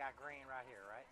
got green right here, right?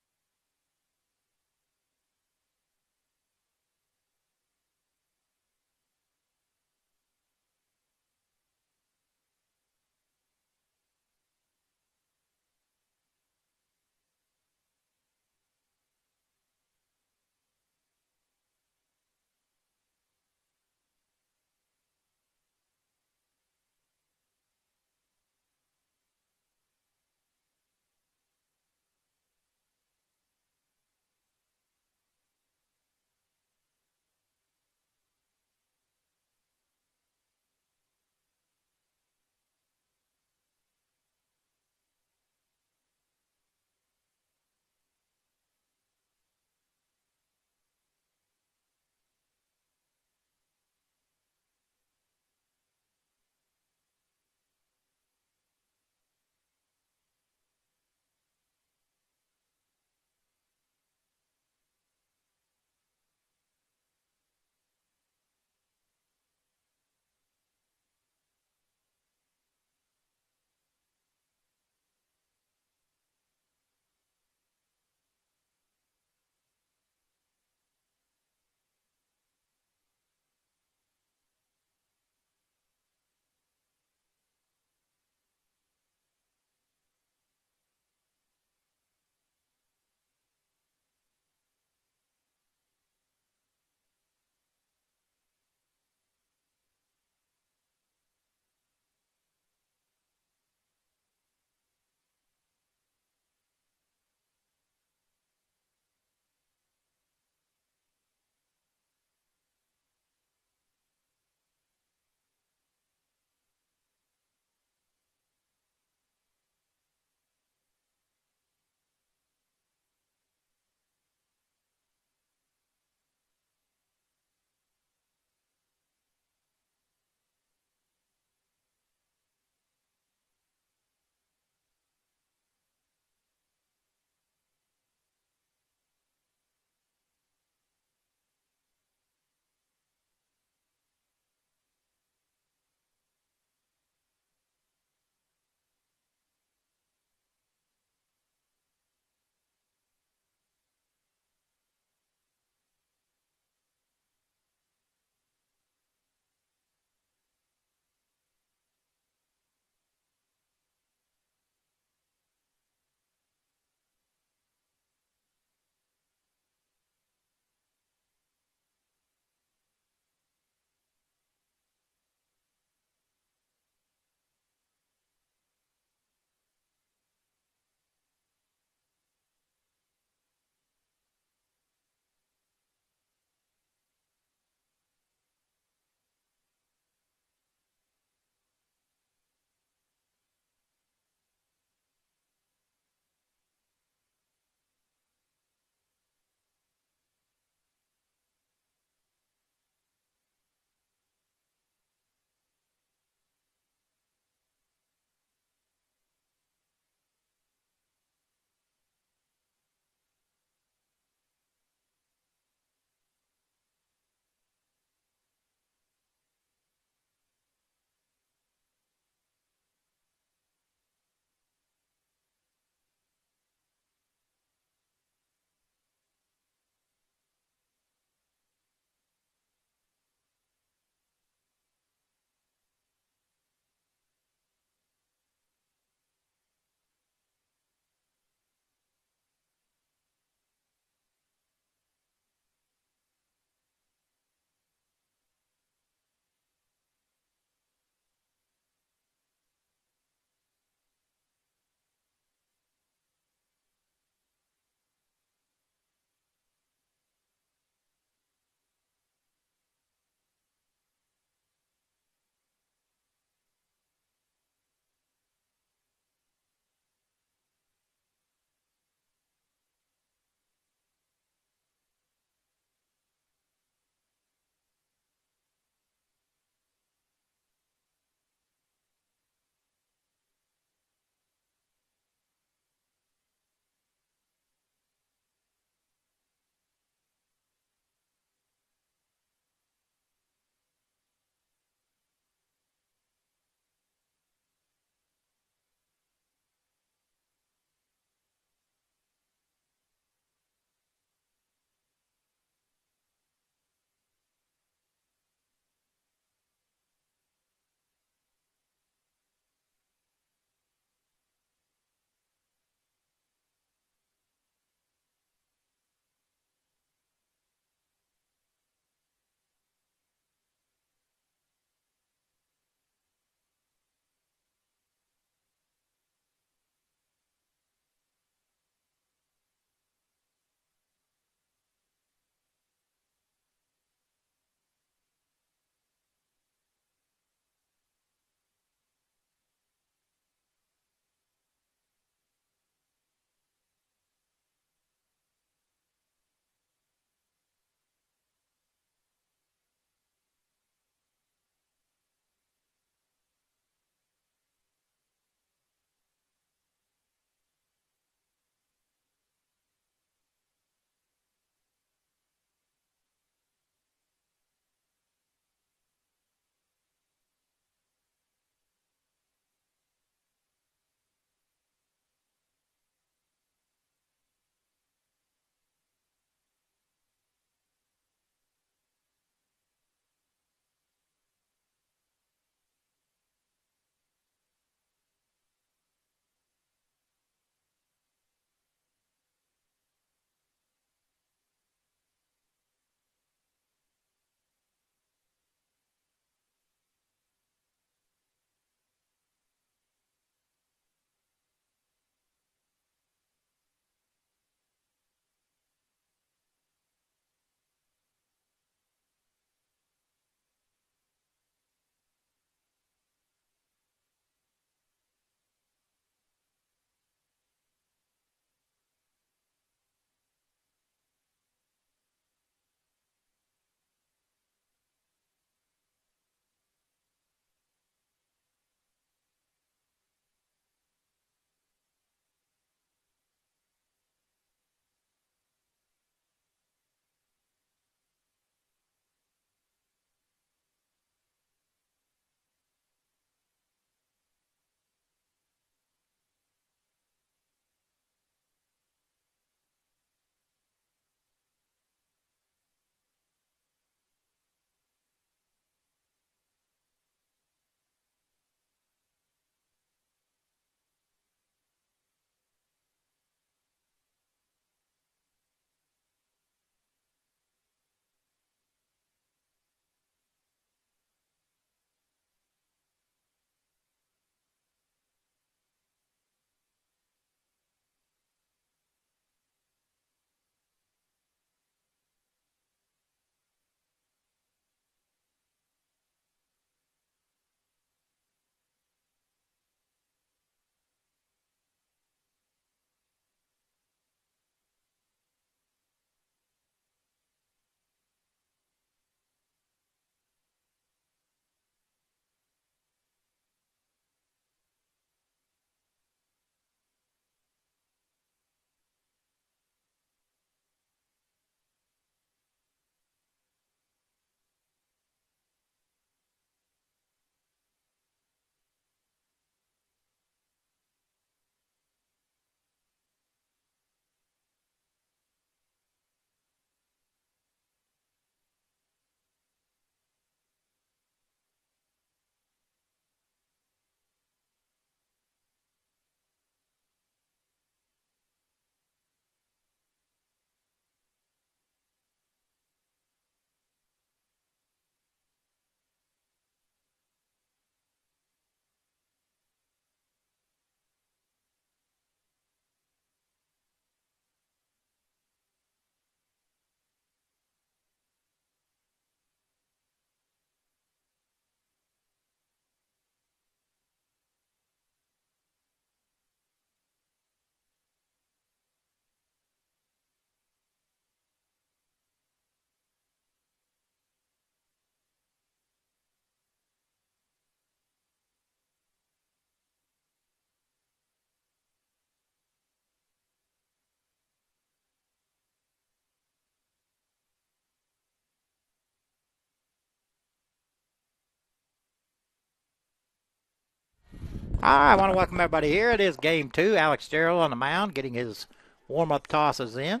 Hi, I want to welcome everybody here. It is game two. Alex Gerald on the mound getting his warm-up tosses in.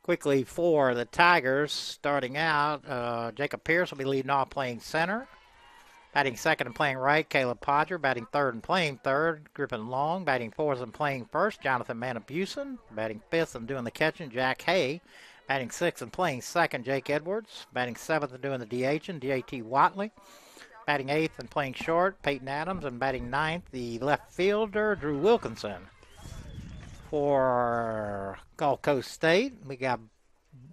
Quickly for the Tigers, starting out, Jacob Pierce will be leading off playing center. Batting second and playing right, Caleb Podger. Batting third and playing third, Griffin Long. Batting fourth and playing first, Jonathan Manabusen. Batting fifth and doing the catching, Jack Hay. Batting sixth and playing second, Jake Edwards. Batting seventh and doing the DH, D.A.T. Watley. Batting eighth and playing short, Peyton Adams. And batting ninth, the left fielder, Drew Wilkinson. For Gulf Coast State, we got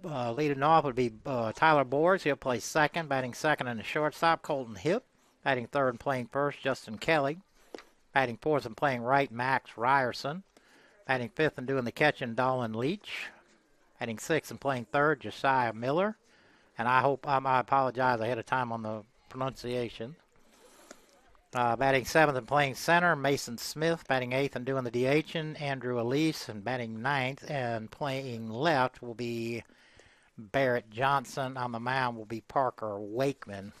leading off would be Tyler Boers. He'll play second. Batting second in the shortstop, Colton Hipp. Batting third and playing first, Justin Kelly. Batting fourth and playing right, Max Ryerson. Batting fifth and doing the catching, Dolan Leach. Batting sixth and playing third, Josiah Miller. And I apologize ahead of time on the pronunciation. Batting seventh and playing center, Mason Smith. Batting eighth and doing the DH, Andrew Elise. And batting ninth and playing left will be Barrett Johnson. On the mound will be Parker Wakeman.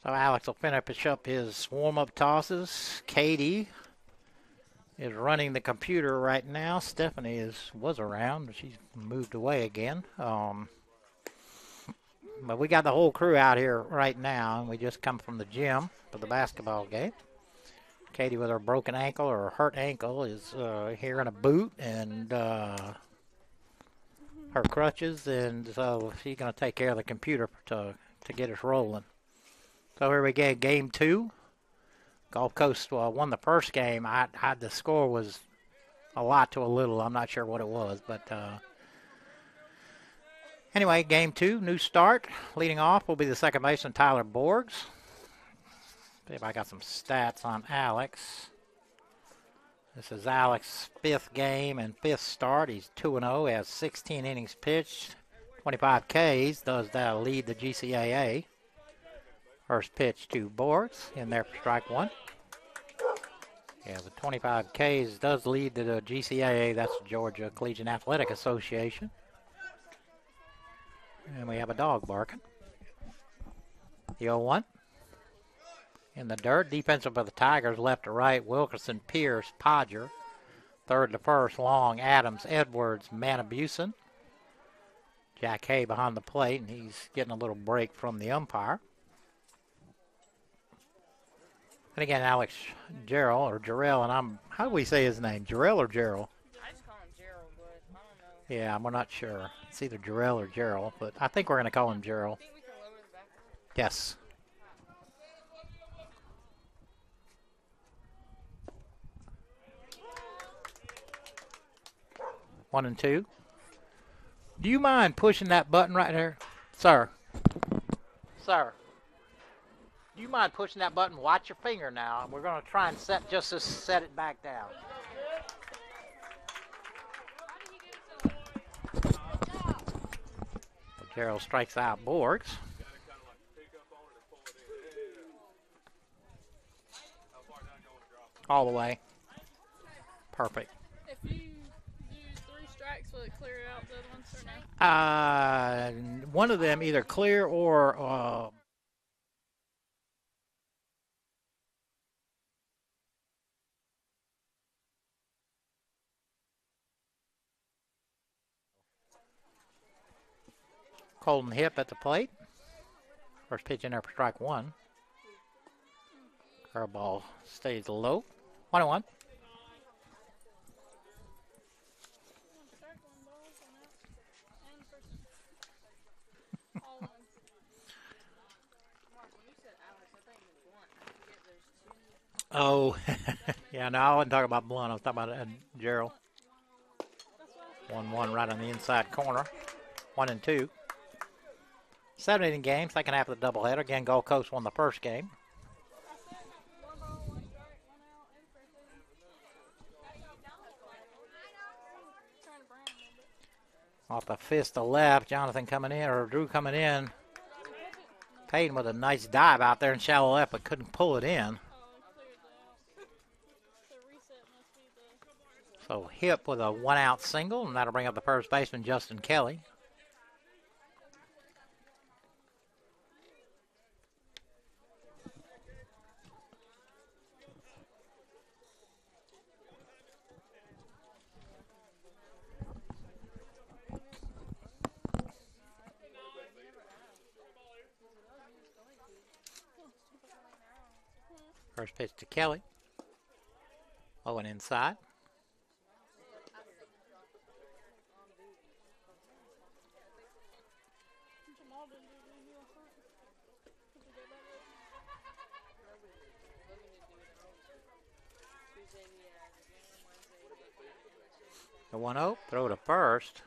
So Alex will finish up his warm-up tosses. Katie is running the computer right now. Stephanie was around, but she's moved away again. But we got the whole crew out here right now, and we just come from the gym for the basketball game. Katie with her broken ankle or hurt ankle is here in a boot and her crutches, and so she's going to take care of the computer to get us rolling. So here we go, game two. Gulf Coast won the first game. The score was a lot to a little. I'm not sure what it was, but anyway, game two, new start. Leading off will be the second baseman, Tyler Borgs. See if I got some stats on Alex. This is Alex's fifth game and fifth start. He's 2-0, has 16 innings pitched, 25 Ks. Does that lead the GCAA? First pitch to Borgs in there for strike one. Yeah, the 25 Ks does lead to the GCAA. That's the Georgia Collegiate Athletic Association. And we have a dog barking. The 0-1. In the dirt, defensive for the Tigers, left to right, Wilkerson, Pierce, Podger. Third to first, Long, Adams, Edwards, Manabusen. Jack Hay behind the plate, and he's getting a little break from the umpire. And again, Alex Gerald, or Jarrell, and how do we say his name, Jarrell or Gerald? I just call him Gerald, but I don't know. Yeah, we're not sure. It's either Jarrell or Gerald, but I think we're going to call him Gerald. Think we can lower the back? Yes. One and two. Do you mind pushing that button right there? Sir. Sir. Do you mind pushing that button? Watch your finger now. We're going to try and set it back down. Gerald strikes out Borgs. All the way. Perfect. If you do 3 strikes, will it clear out the other ones or no? One of them either clear or Colton Hipp at the plate. First pitch in there for strike one. Curveball stays low. 1-1. Oh, yeah, no, I wasn't talking about Blunt. I was talking about Gerald. 1-1 right on the inside corner. 1 and 2. 7 inning game, second half of the doubleheader. Again, Gulf Coast won the first game. Off the fist to left, Jonathan coming in, or Drew coming in. Payton with a nice dive out there in shallow left, but couldn't pull it in. So Hipp with a 1-out single, and that'll bring up the first baseman, Justin Kelly. First pitch to Kelly. Low and inside. The 1-0, throw to first.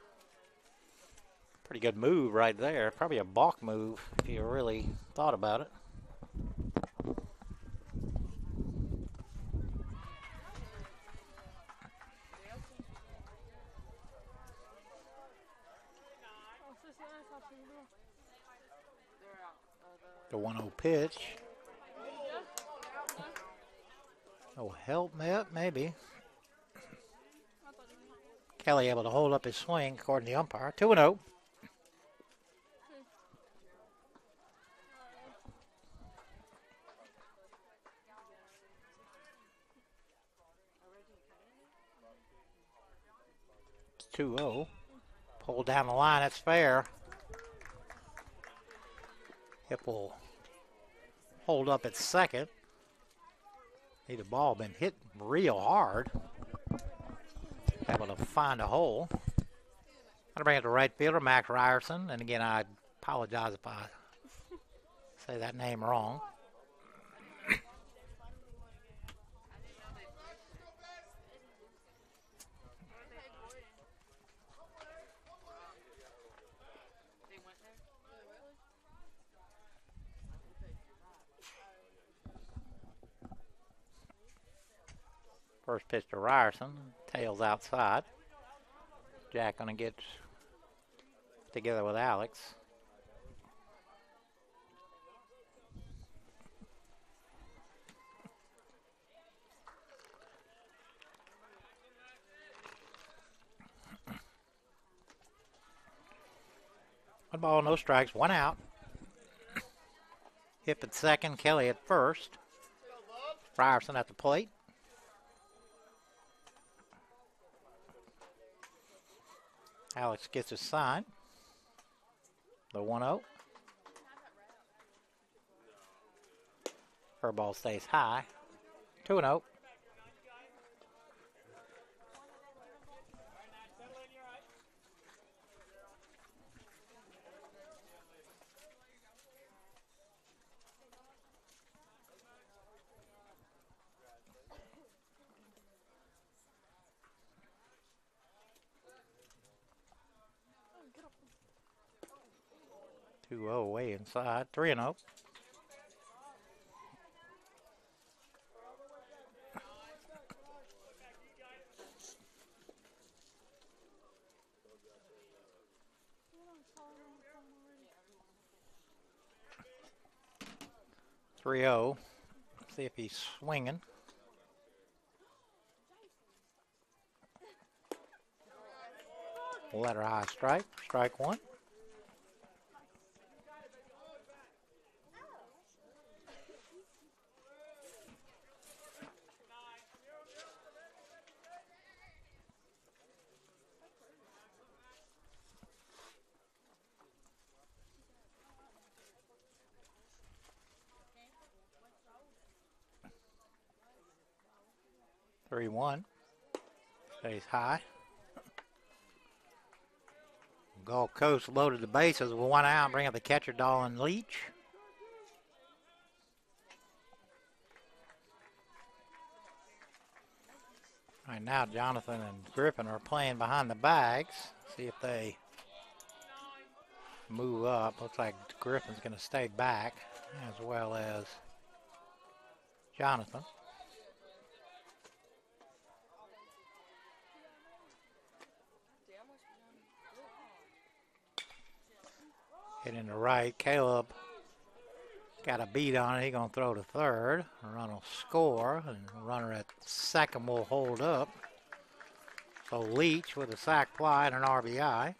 Pretty good move right there. Probably a balk move if you really thought about it. The 1-0 pitch. Oh, help maybe. Kelly able to hold up his swing according to the umpire. 2-0. It's 2-0. Pulled down the line, that's fair. Hip will hold up at second. The ball been hit real hard. Able to find a hole. I'll bring it to right fielder, Max Ryerson. And again, I apologize if I say that name wrong. First pitch to Ryerson, tails outside. Jack gonna get together with Alex. One ball, no strikes, one out. Hip at second, Kelly at first. Ryerson at the plate. Alex gets his sign. The 1-0. Curveball stays high. 2-0. Way inside. 3-0. See if he's swinging. Letter high strike. Strike one. Three-one. Stays high. Gulf Coast loaded the bases with one out. Bring up the catcher, Dolan Leach. All right, now Jonathan and Griffin are playing behind the bags. See if they move up. Looks like Griffin's going to stay back, as well as Jonathan. Hitting the right, Caleb got a beat on it. He's going to throw to third. The run will score, and the runner at second will hold up. So Leach with a sac fly and an RBI.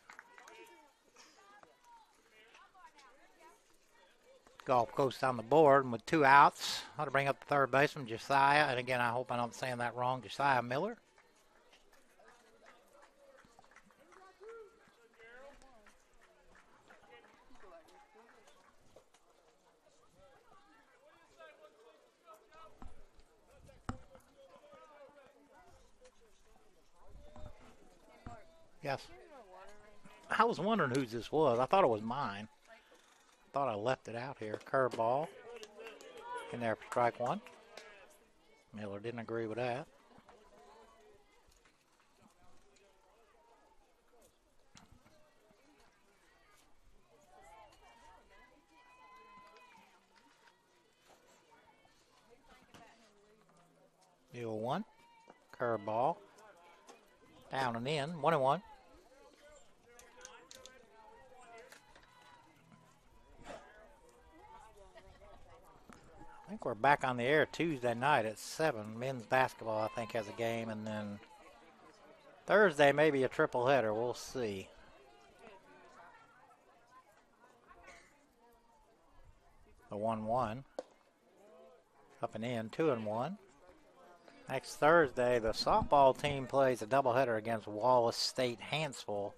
Gulf Coast on the board, and with two outs, I'll bring up the third baseman, Josiah. And again, I hope I'm not saying that wrong, Josiah Miller. Yes. I was wondering whose this was. I thought it was mine. I thought I left it out here. Curveball. In there for strike one. Miller didn't agree with that. The 0-1. Curveball. Down and in. 1-1. I think we're back on the air Tuesday night at 7. Men's basketball, I think, has a game. And then Thursday, maybe a triple header. We'll see. The 1-1. Up and in. 2-1. Next Thursday, the softball team plays a doubleheader against Wallace State Hansville.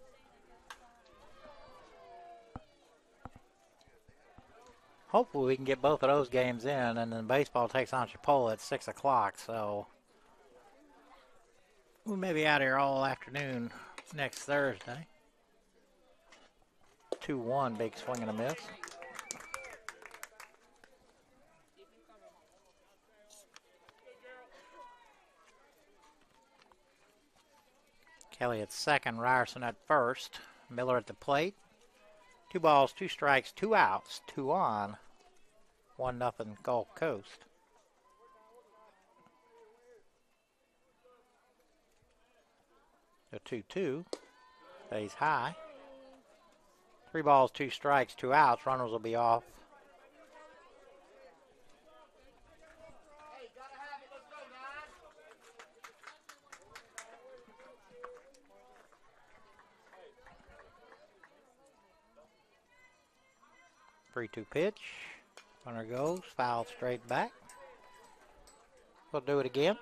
Hopefully we can get both of those games in, and then baseball takes on Chipola at 6 o'clock, so we may be out here all afternoon next Thursday. 2-1, big swing and a miss. Kelly at second, Ryerson at first, Miller at the plate. 2 balls, 2 strikes, 2 outs, 2 on. 1-0 Gulf Coast. The 2-2 stays high. 3 balls, 2 strikes, 2 outs. Runners will be off. Three-two pitch. Runner goes, foul straight back. We'll do it again.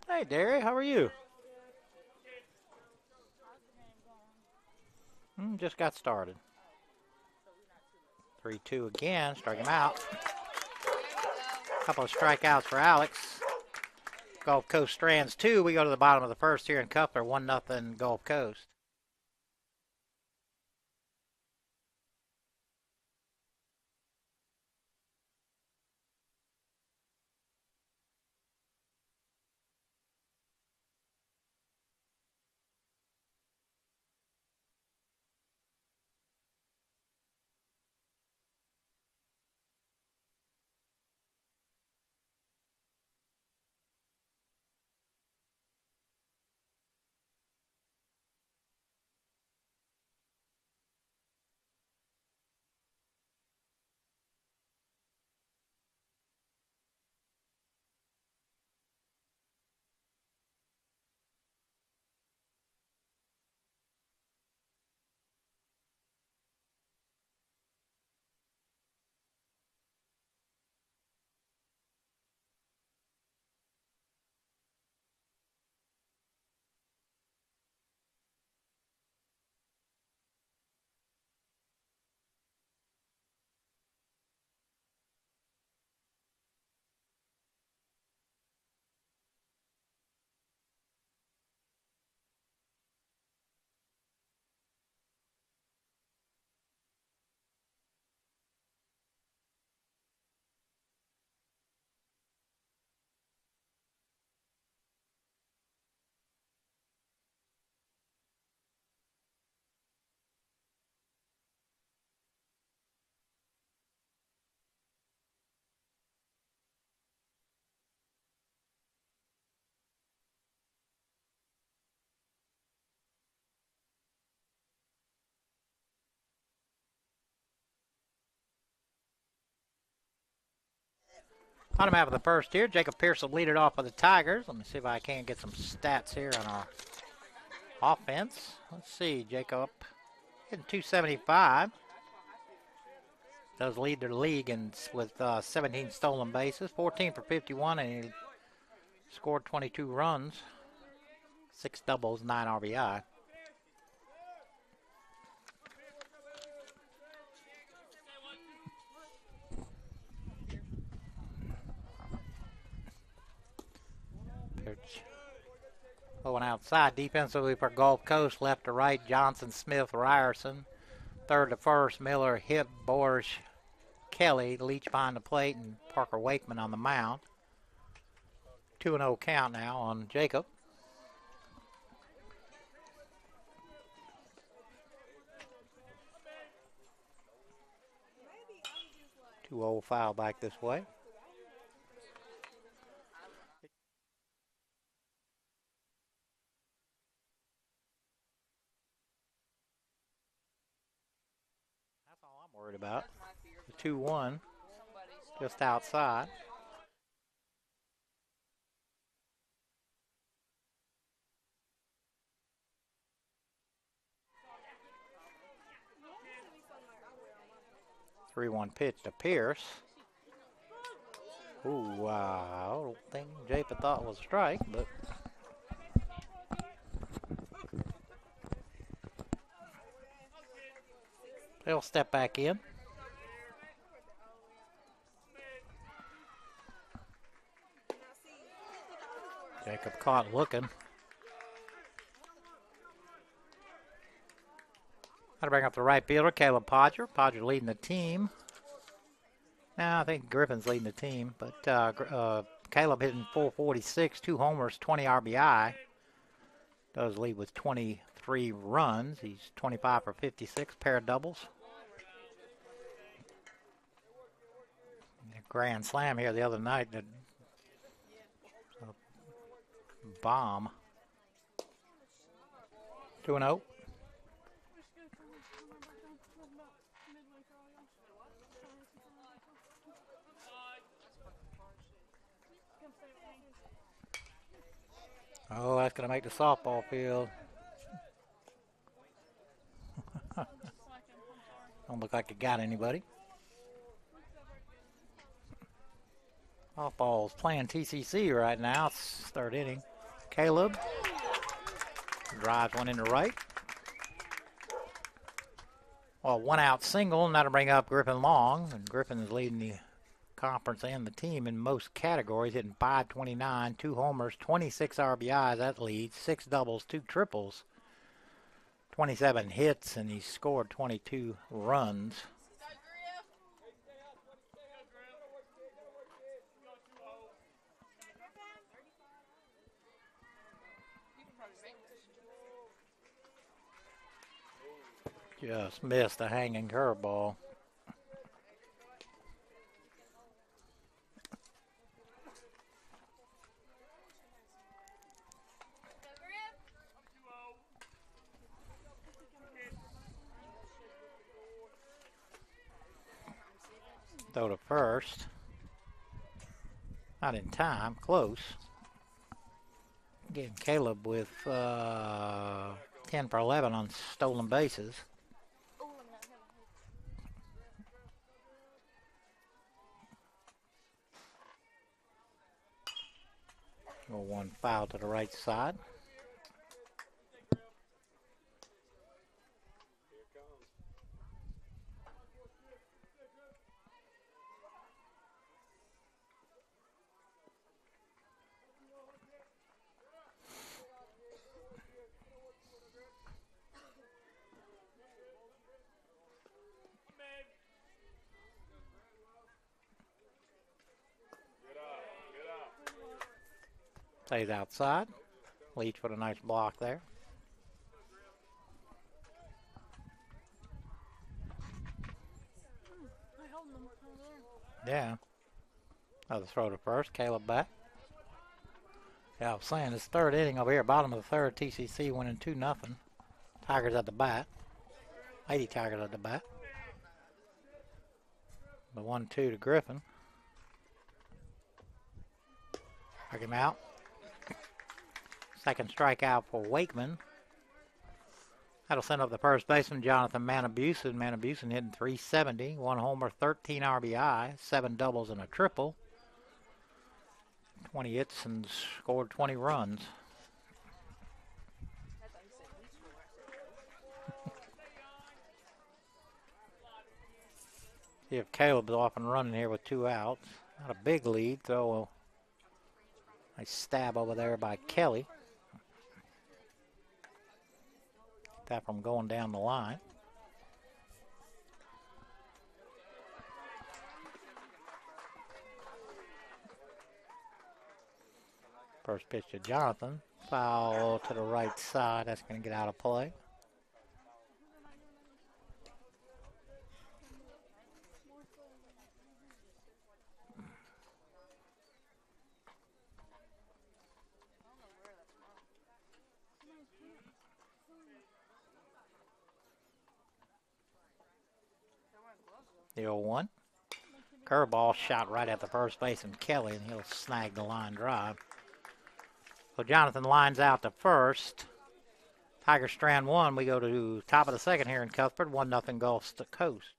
Hey, Derry, how are you? Just got started. 3-2 again, strike him out. Couple of strikeouts for Alex. Gulf Coast strands 2. We go to the bottom of the first here in Coupler, 1-0 Gulf Coast. Bottom half of the first here, Jacob Pierce will lead it off with the Tigers. Let me see if I can get some stats here on our offense. Let's see, Jacob hitting 275. Does lead the league with 17 stolen bases, 14 for 51, and he scored 22 runs, 6 doubles, 9 RBI. Going outside defensively for Gulf Coast, left to right, Johnson, Smith, Ryerson. Third to first, Miller, Hip, Borge, Kelly, Leach behind the plate, and Parker Wakeman on the mound. 2-0 count now on Jacob. 2-0 foul back this way. That's all I'm worried about. The 2-1 just outside. The 3-1 pitch to Pierce. Ooh, I don't think Japeth thought it was a strike, but they'll step back in. Jacob caught looking. Got to bring up the right fielder, Caleb Podger. Podger leading the team. Now I think Griffin's leading the team, but Caleb hitting .446, 2 homers, 20 RBI. Does lead with 23 runs. He's 25 for 56, pair of doubles. A grand slam here the other night. A bomb. 2-0. Oh, that's going to make the softball field. Don't look like it got anybody. Softball's playing TCC right now. It's third inning. Caleb drives one into right. Well, 1 out single, and that'll bring up Griffin Long. And Griffin is leading the conference and the team in most categories, hitting .529, 2 homers, 26 RBIs. That leads 6 doubles, 2 triples, 27 hits, and he scored 22 runs. Just missed a hanging curveball. Throw to first. Not in time, close. Getting Caleb with 10 for 11 on stolen bases. Go 1 foul to the right side. Stays outside. Leach with a nice block there. Yeah. Another throw to first. Caleb back. Yeah, I was saying this third inning over here, bottom of the third, TCC winning 2-0. Tigers at the bat. Lady Tigers at the bat. The 1-2 to Griffin. Knock him out. Second strikeout for Wakeman. That'll send up the first baseman, Jonathan Manabusen. Manabusen hitting .370, 1 homer, 13 RBI, 7 doubles and a triple. 20 hits and scored 20 runs. See if Caleb's off and running here with 2 outs. Not a big lead, so a nice stab over there by Kelly. that from going down the line. First pitch to Jonathan. Foul to the right side. That's going to get out of play. The 0-1. Curveball shot right at the first baseman, Kelly, and he'll snag the line drive. So Jonathan lines out to first. Tiger Strand 1. We go to top of the second here in Cuthbert. 1-0 Gulf Coast.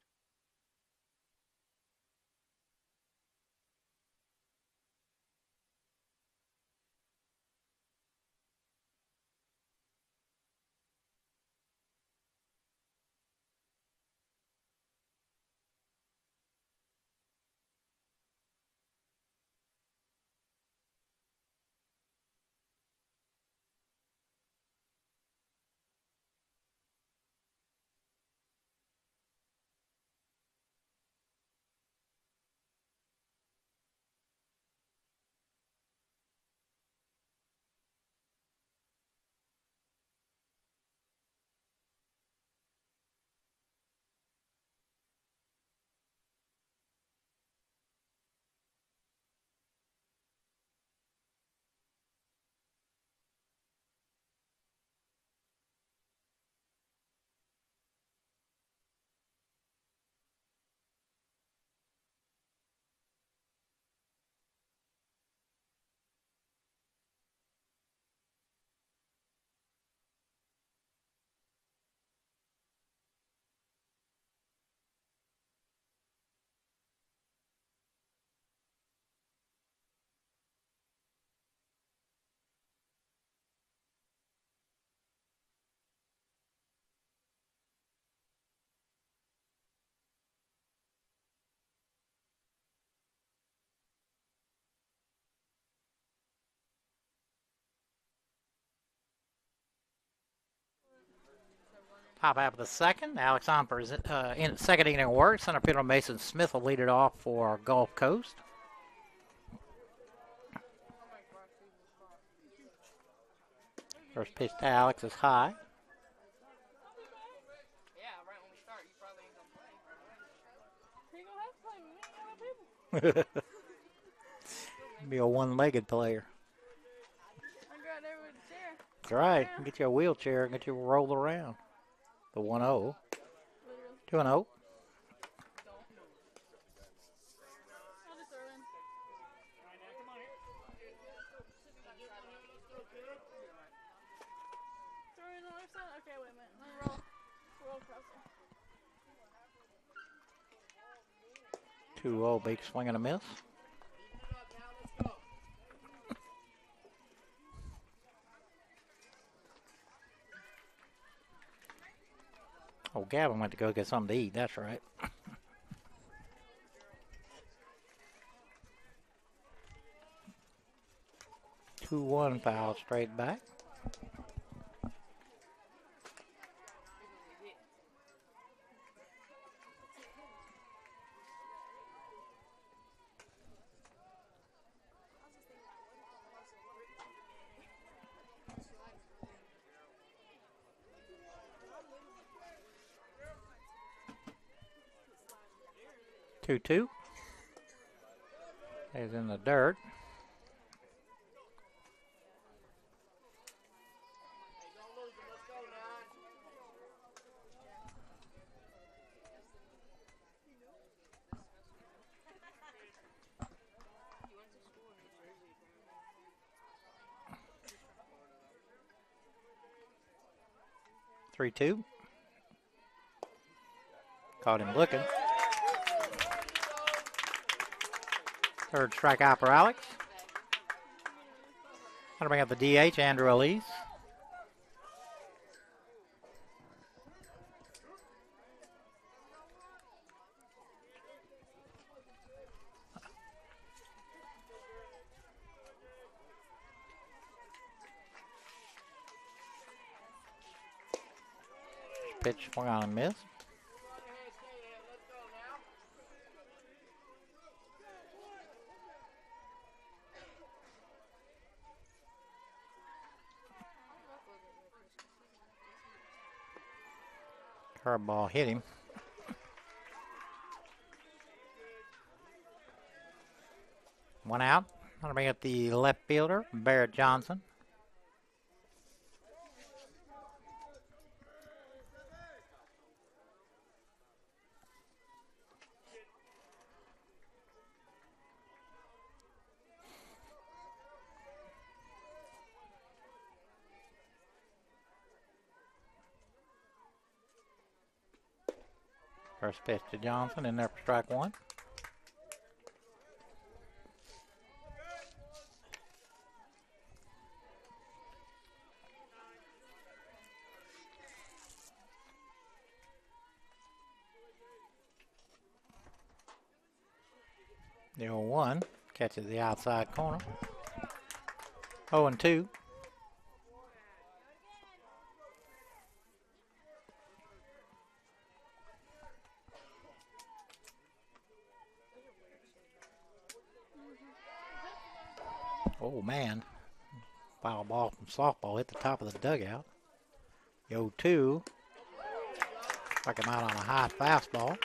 Top half of the second. Alex on for in second inning work. Center fielder Mason Smith will lead it off for Gulf Coast. First pitch to Alex is high. Be a one-legged player. That's right. Get you a wheelchair and get you to roll around. The 1-0. 2-0. Okay, wait a minute. Let me roll across 2-0, big swing and a miss. Oh, Gavin went to go get something to eat. That's right. 2-1 foul straight back. Two is in the dirt. Three-two. Caught him looking. Third strikeout for Alex. That'll bring up the DH, Andrew Elise. pitch swung on and missed. Curveball hit him. One out. That'll bring up the left fielder, Barrett Johnson. First pitch to Johnson, in there for strike one. The 0-1 catches the outside corner. 0-2. Oh, man. Foul ball from softball hit the top of the dugout. The 0-2. Struck him out on a high fastball.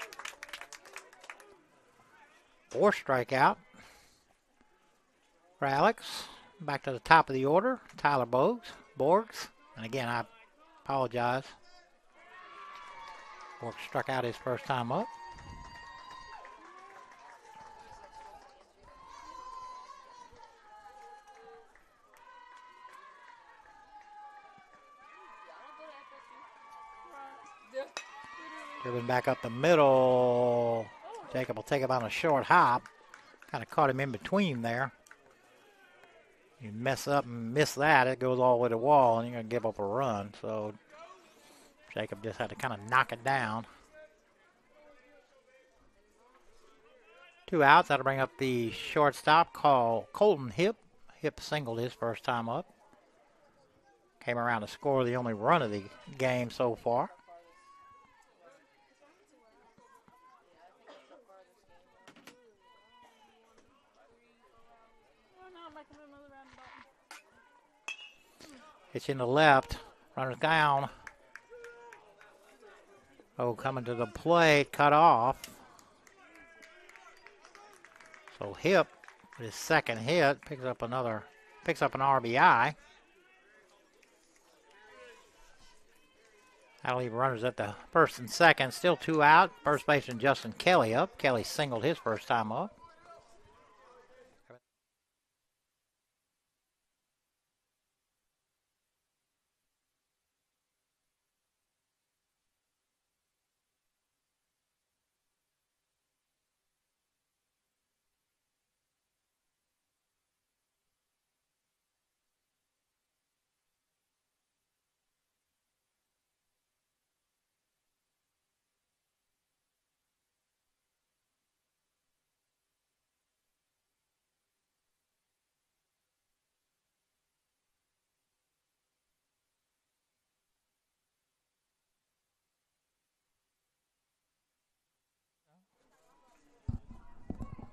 Fourth strikeout for Alex. Back to the top of the order, Tyler Borgs. And again, I apologize. Borgs struck out his first time up. Driven back up the middle. Jacob will take him on a short hop. Kind of caught him in between there. You mess up and miss that, it goes all the way to the wall, and you're going to give up a run. So Jacob just had to kind of knock it down. 2 outs. That'll bring up the shortstop, Colton Hip. Hip singled his first time up. Came around to score the only run of the game so far. It's in the left. Runner's down. Oh, coming to the plate. Cut off. So Hip, with his second hit, picks up an RBI. That'll leave runners at the first and second. Still 2 out. First baseman Justin Kelly up. Kelly singled his first time up.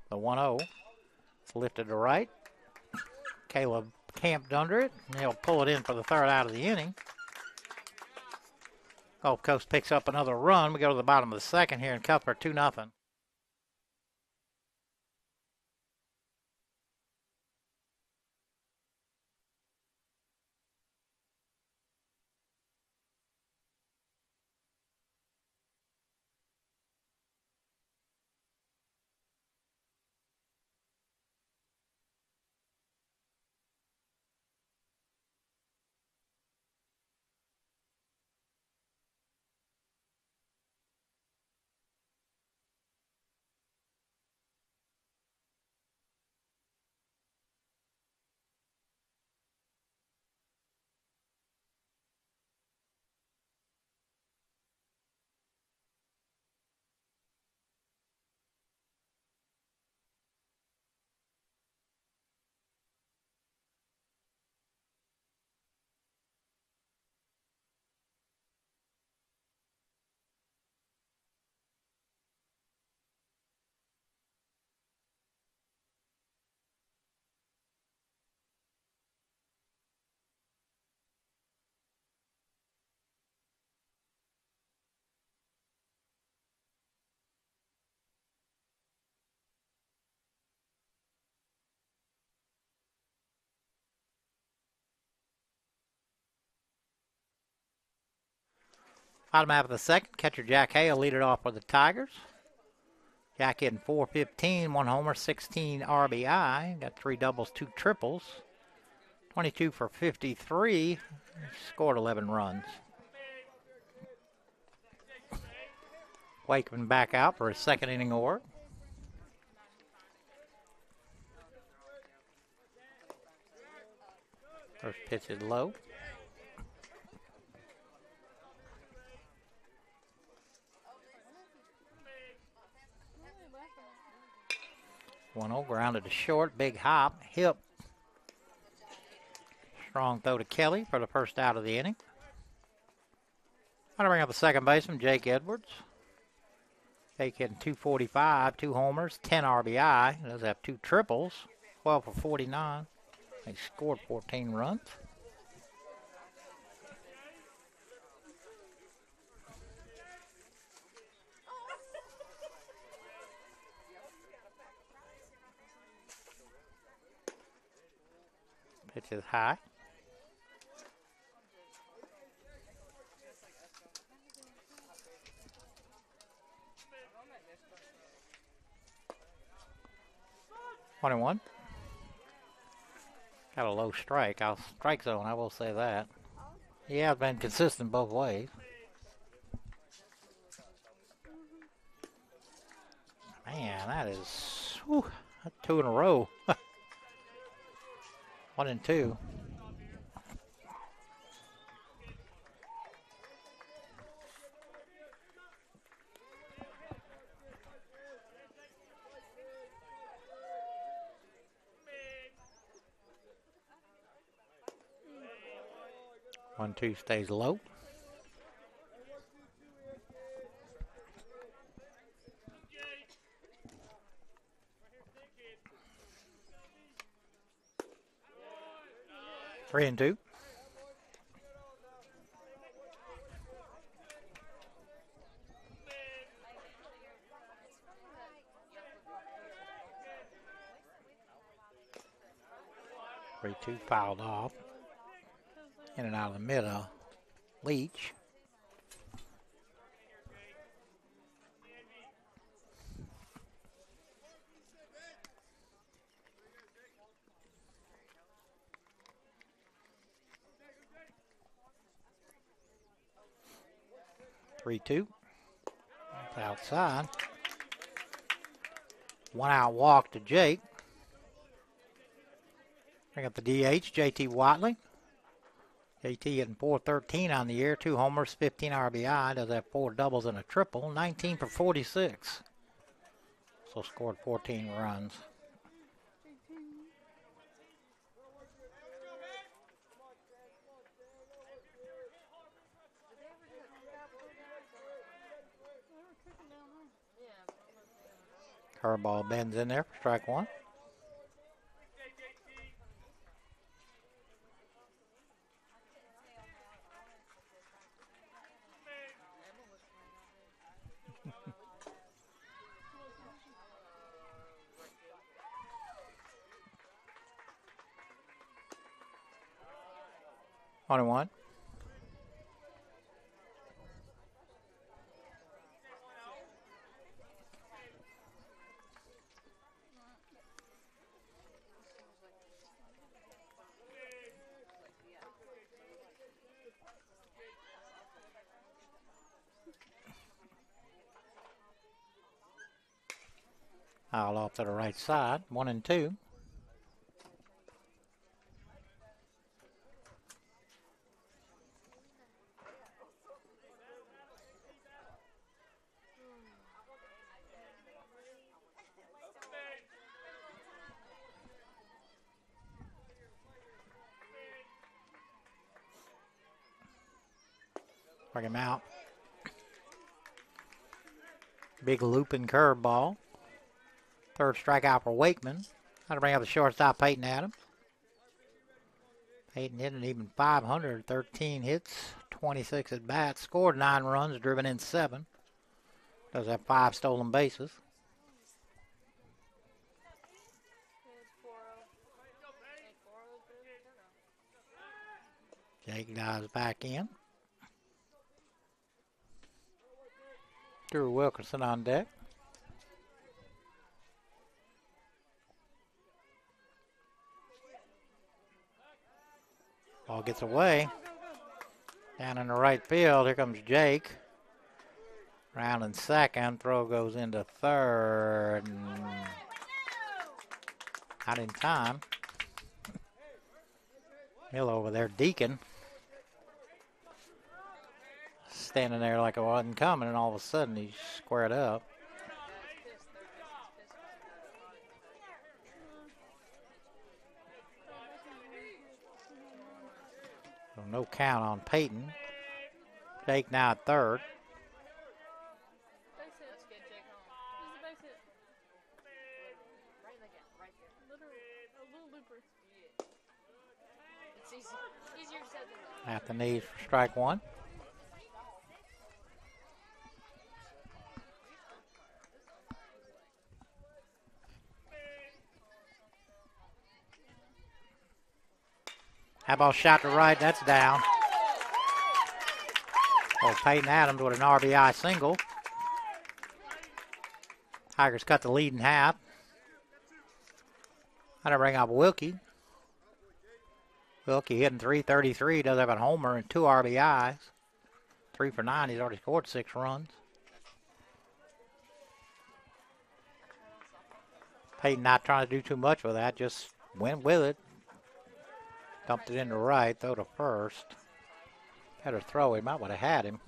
The 1-0. It's lifted to right. Caleb camped under it, and he'll pull it in for the third out of the inning. Gulf Coast picks up another run. We go to the bottom of the second here in Cuthbert, 2-0. Bottom half of the second, catcher Jack Hay will lead it off for the Tigers. Jack hitting .415, 1 homer, 16 RBI. Got 3 doubles, 2 triples. 22 for 53. Scored 11 runs. Wakeman back out for his second inning of work. First pitch is low. 1-0, grounded to short, big hop, hip. Strong throw to Kelly for the first out of the inning. I'm going to bring up the second baseman, Jake Edwards. Jake hitting .245, 2 homers, 10 RBI. He does have 2 triples, 12 for 49. He scored 14 runs. Pitch is high. .21. Got a low strike. Strike zone, I will say that. He has been consistent both ways. Man, that is that's 2 in a row. 1 and 2. One, two stays low. Three and 2. Three, 2 fouled off. In and out of the middle. Leach. Three, 2. That's outside. 1 out walk to Jake. Bring up the DH, JT Watley. JT hitting .413 on the year, 2 homers, 15 RBI. Does have 4 doubles and a triple, 19 for 46. So scored 14 runs. Curveball bends in there for strike 1. On and 1. Foul off to the right side, 1 and 2. Bring him out. Big looping curveball. Third strikeout for Wakeman. That'll bring up the shortstop, Peyton Adams. Peyton hitting even 500, 13 hits, 26 at bats, scored 9 runs, driven in 7. Does have 5 stolen bases. Jake dives back in. Drew Wilkerson on deck. Ball gets away. Down in the right field, here comes Jake. Round in second, throw goes into third. Not in time. Hill over there, Deacon. Standing there like it wasn't coming, and all of a sudden he squared up. So no count on Peyton. Jake now at third. At the knees for strike one. How about shot to right? That's down. Oh, Peyton Adams with an RBI single. Tigers cut the lead in half. How to bring up Wilkie. Wilkie hitting .333, does have a homer and 2 RBIs. 3 for 9, he's already scored 6 runs. Peyton not trying to do too much with that, just went with it. Dumped it into right, throw to first. Better throw, he might would have had him.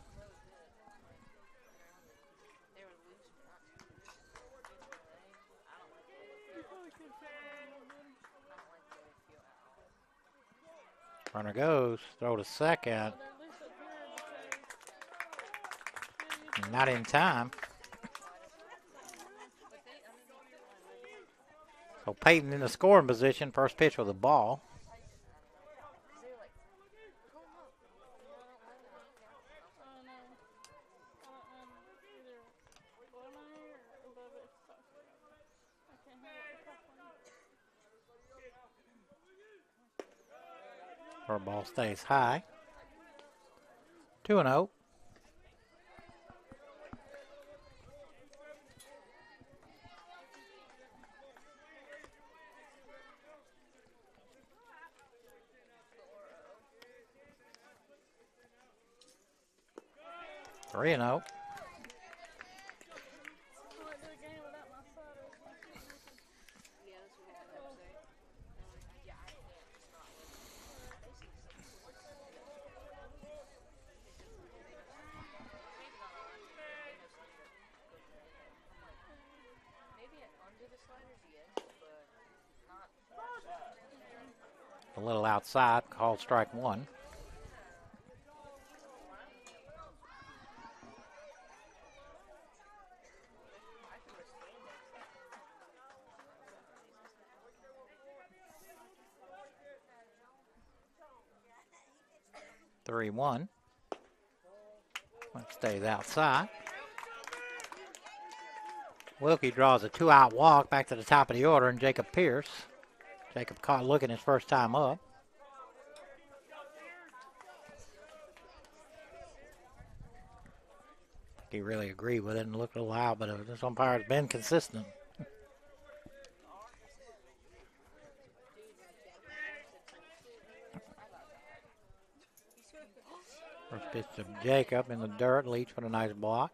Runner goes, throw to second. Not in time. So Peyton in the scoring position, first pitch with the ball. Our ball stays high. 2-0. Three and 0. A little outside, called strike one. Three one. Stays outside. Wilkie draws a 2-out walk back to the top of the order, and Jacob Pierce. Jacob caught looking his first time up. He really agreed with it and looked a little out, but this umpire has been consistent. First pitch to Jacob in the dirt. Leach with a nice block.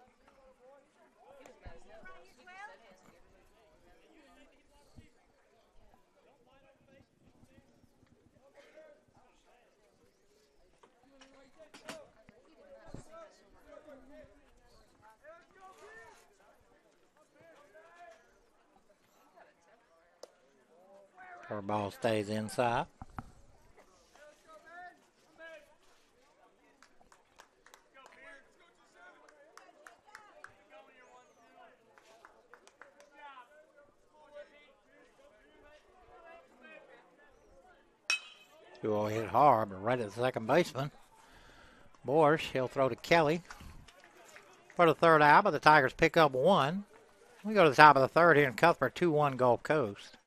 Our ball stays inside. Two-oh hit hard, but right at the second baseman. Borsch, he'll throw to Kelly for the third out, but the Tigers pick up one. We go to the top of the third here in Cuthbert, 2-1 Gulf Coast.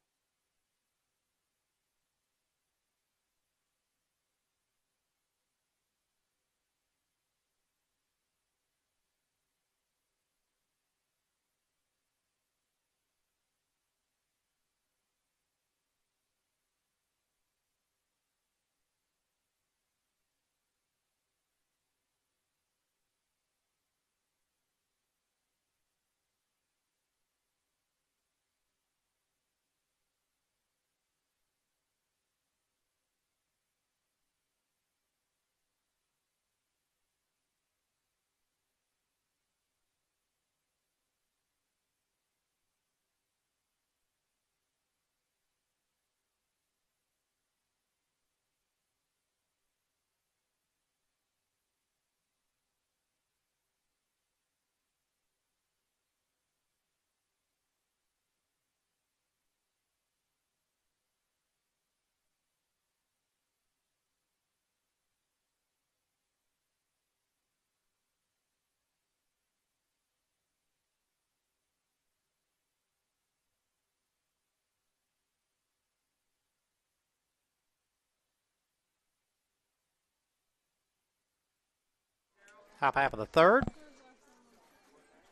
Top half of the third.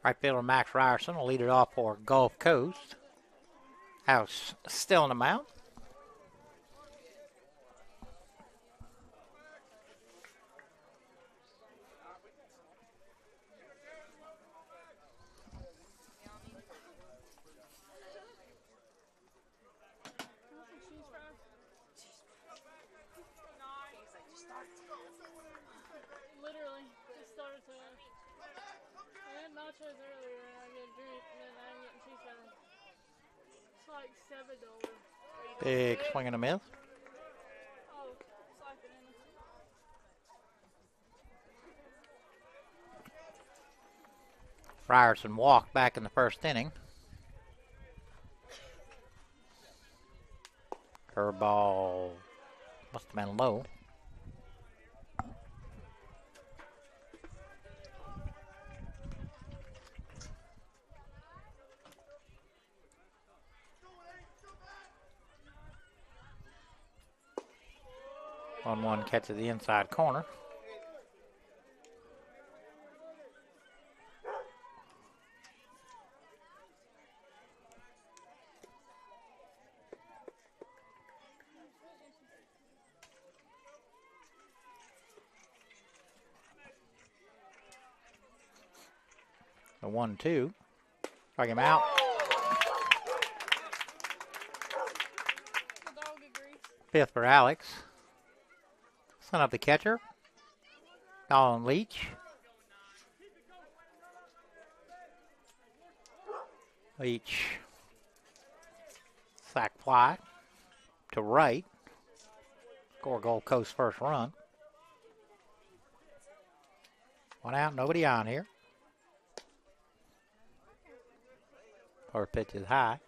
Right fielder Max Ryerson will lead it off for Gulf Coast. House still in the mount. Literally, just started to. I had nachos earlier and I get a drink and then I'm getting cheese fries. It's like $7. Big swing and a miss. Oh, slap it in. Ryerson walked back in the first inning. Curveball must have been low. One catch at the inside corner. The 1-2. Strike him out. Fifth for Alex. Son of the catcher, Colin Leach. Leach. Sack fly to right. Score Gold Coast first run. One out, nobody on here. First pitch is high.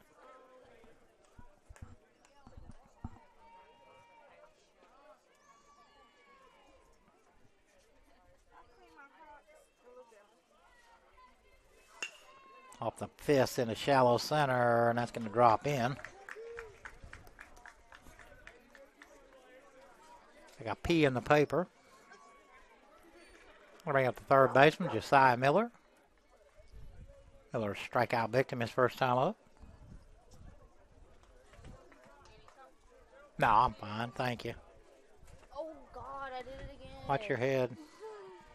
Off the fist in the shallow center, and that's going to drop in. I got P in the paper. We'll bring up the third baseman, Josiah Miller. Miller's strikeout victim his first time up. No, I'm fine, thank you. Oh, God, I did it again. Watch your head.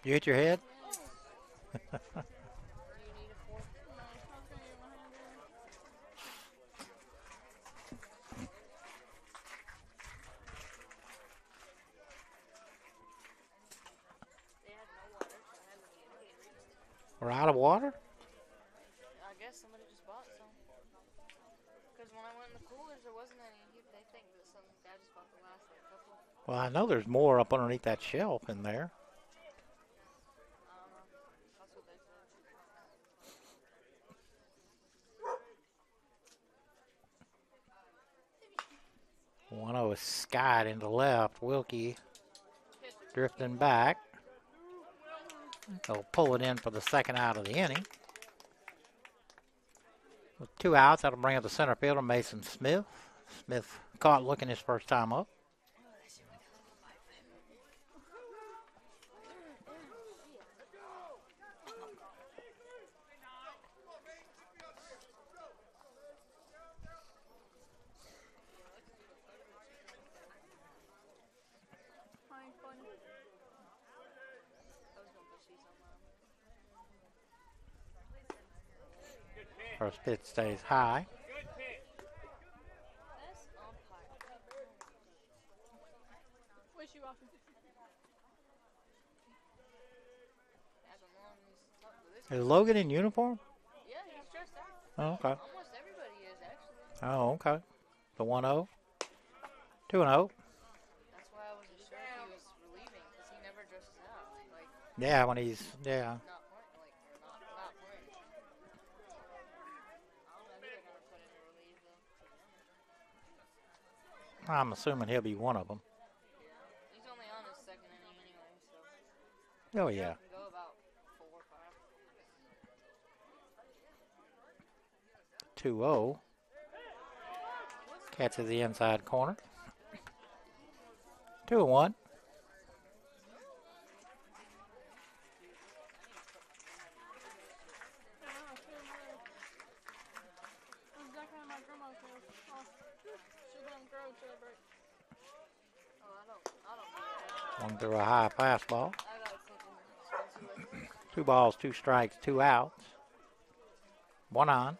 You hit your head? We're out of water? I guess somebody just bought some. Because when I went in the coolers, there wasn't any. They think that some guy just bought the last couple. Well, I know there's more up underneath that shelf in there. That's what they said. 1-0 is skied into left. Wilkie drifting back. They'll pull it in for the second out of the inning. With 2 outs, that'll bring up the center fielder, Mason Smith. Smith caught looking his first time up. First pitch stays high. Is Logan in uniform? Yeah, he's dressed out. Oh, okay. Almost everybody is, actually. Oh, okay. The 1-0. 2-0. That's why I wasn't sure if he was relieving, because he never dresses out. Like, Yeah, when he's, yeah. not playing, like, or not playing. I don't know who they're going to put in to relieve, though. I'm assuming he'll be one of them. Yeah. He's only on his second inning anyway, so. Oh, yeah. He can go about 4 or 5. 2-0. Catch at the inside corner. 2-1. till I break. Oh, I don't know. One through a high fastball. I got cooking. 2 balls, 2 strikes, 2 outs. 1 on.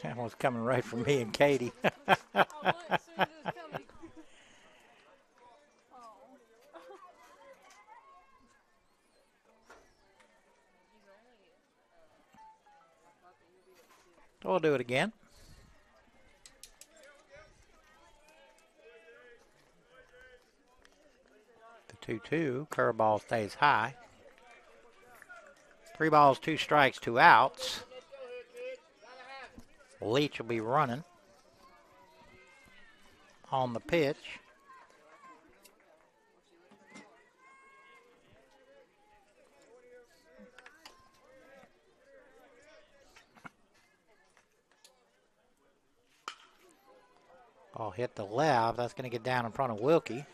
That was coming right from me and Katie. I looked as soon as it was coming. Oh. We'll do it again. The 2-2. Curveball stays high. 3 balls, 2 strikes, 2 outs. Leach will be running on the pitch. Ball hit the left. That's going to get down in front of Wilkie.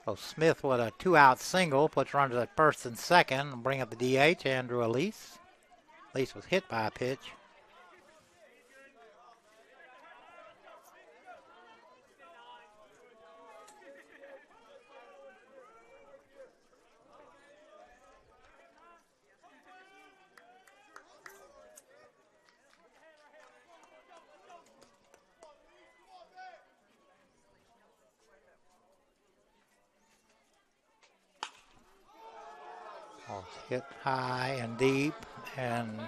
So Smith with a 2-out single puts runners at first and second and bring up the DH, Andrew Elise. Elise was hit by a pitch. Ball's hit high and deep and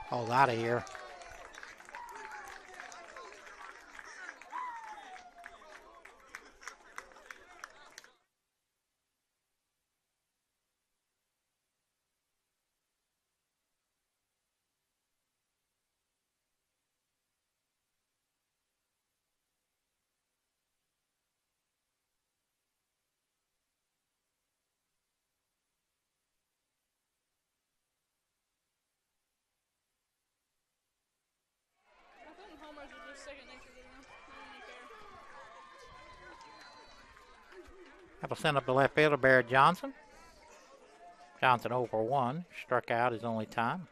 hauled out of here. I think homers are just second nature to them. I don't even care. That'll send up the left fielder, Barrett Johnson. Johnson 0 for 1. Struck out his only time.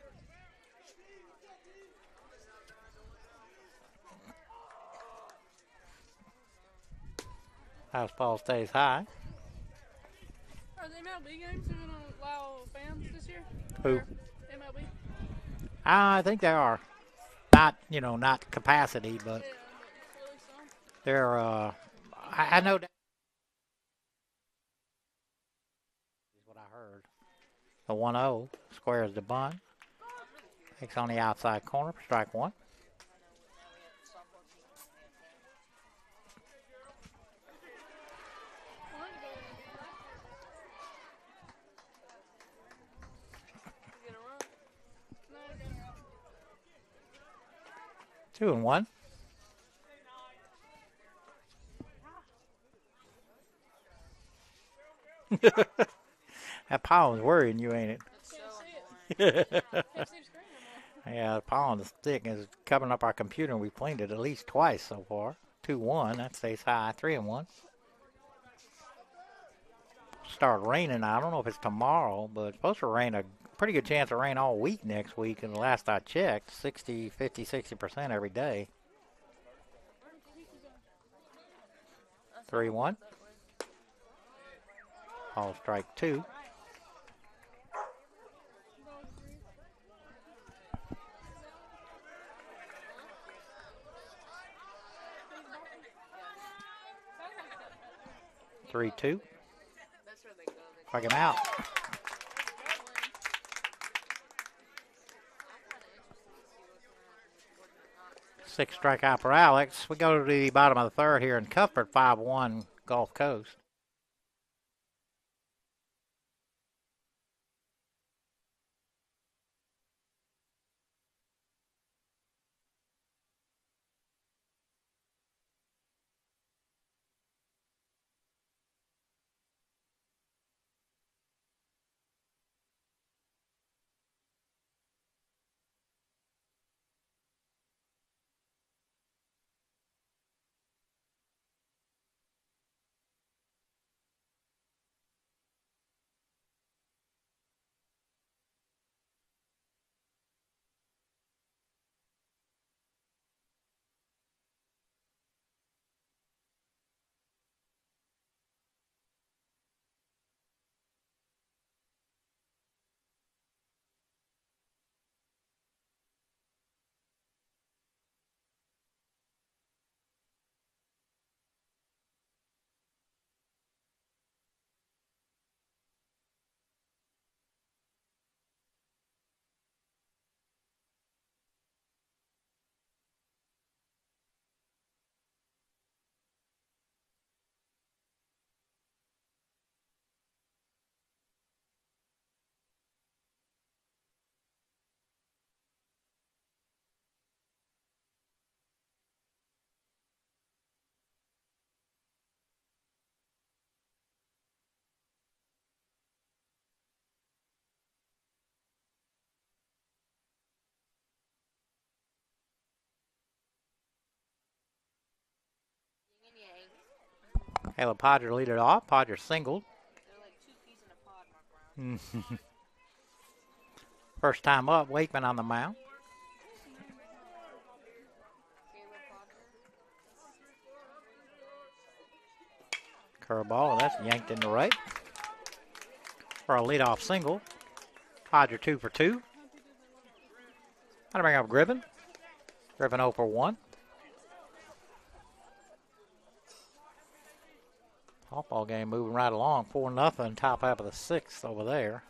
Fastball stays high. Are the MLB games going to allow fans this year? Who? MLB? I think they are. Not capacity, but Yeah, but really some. they're, I know that is what I heard. The 1-0 squares the bunt. Takes on the outside corner for strike 1. Well, I can go there and get a run. No, I got 2-1. That pollen's worrying you, ain't it? can't see it. Can't see the screen anymore. Yeah, the pollen is thick and is covering up our computer, and we cleaned it at least twice so far. 2-1, that stays high. 3-1. Start raining. I don't know if it's tomorrow, but it's supposed to rain, a pretty good chance of rain all week next week. And the last I checked, 60% every day. 3-1. Ball strike 2. Three, 2. That's where they go. Strike him out. Six strikeout for Alex. We go to the bottom of the third here in Cuthbert, 5-1 Gulf Coast. Caleb Podger lead it off. Podger singled. They're like 2 peas in a pod, Mark Brown. First time up, Wakeman on the mound. Caleb Podger. Curveball, that's yanked in the right. For a leadoff single. Podger 2 for 2. How to bring up Griffin. Griffin 0 for 1. Softball game moving right along. 4-0, top half of the 6th over there.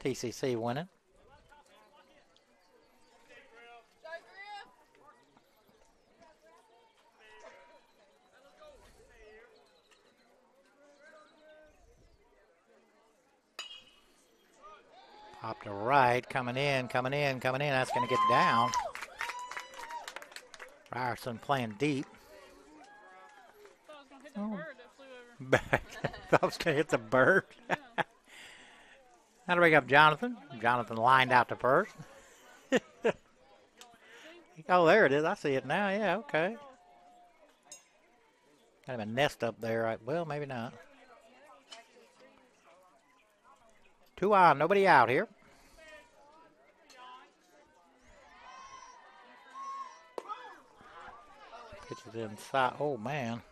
TCC winning. Pop to right, coming in. That's going to get down. Ryerson playing deep. Thought I was gonna hit that bird that flew over. Back. Thought I was going to hit the bird. How to bring up Jonathan? Jonathan lined out to first. Oh, there it is. I see it now. Yeah, okay. Got him a nest up there. Right? Well, maybe not. 2 on, nobody out here. Pitches inside. Oh, man.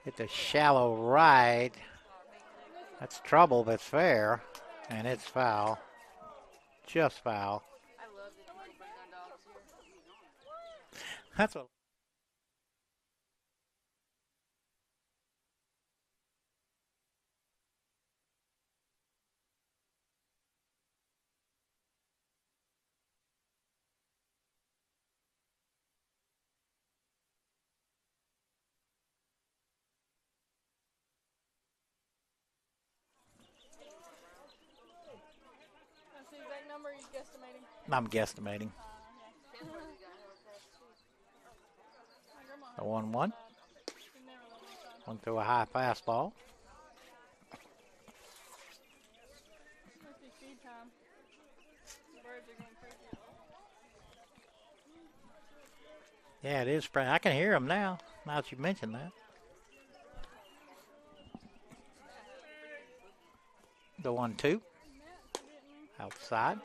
Hit the shallow right. That's trouble if it's fair. And it's foul. Just foul. I love that people bring their dogs here. That's what. That's the exact number he's guesstimating. I'm guesstimating. The 1-1. One through a high fastball. Must be feed time. The birds are going crazy. Yeah, it is. I can hear them now. Now that you mentioned that. The 1-2. Outside.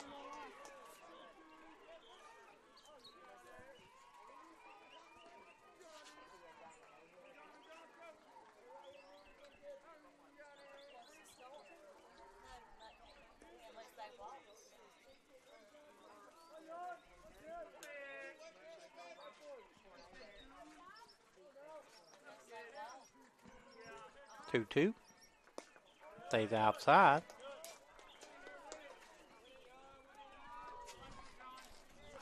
Two. Stays outside.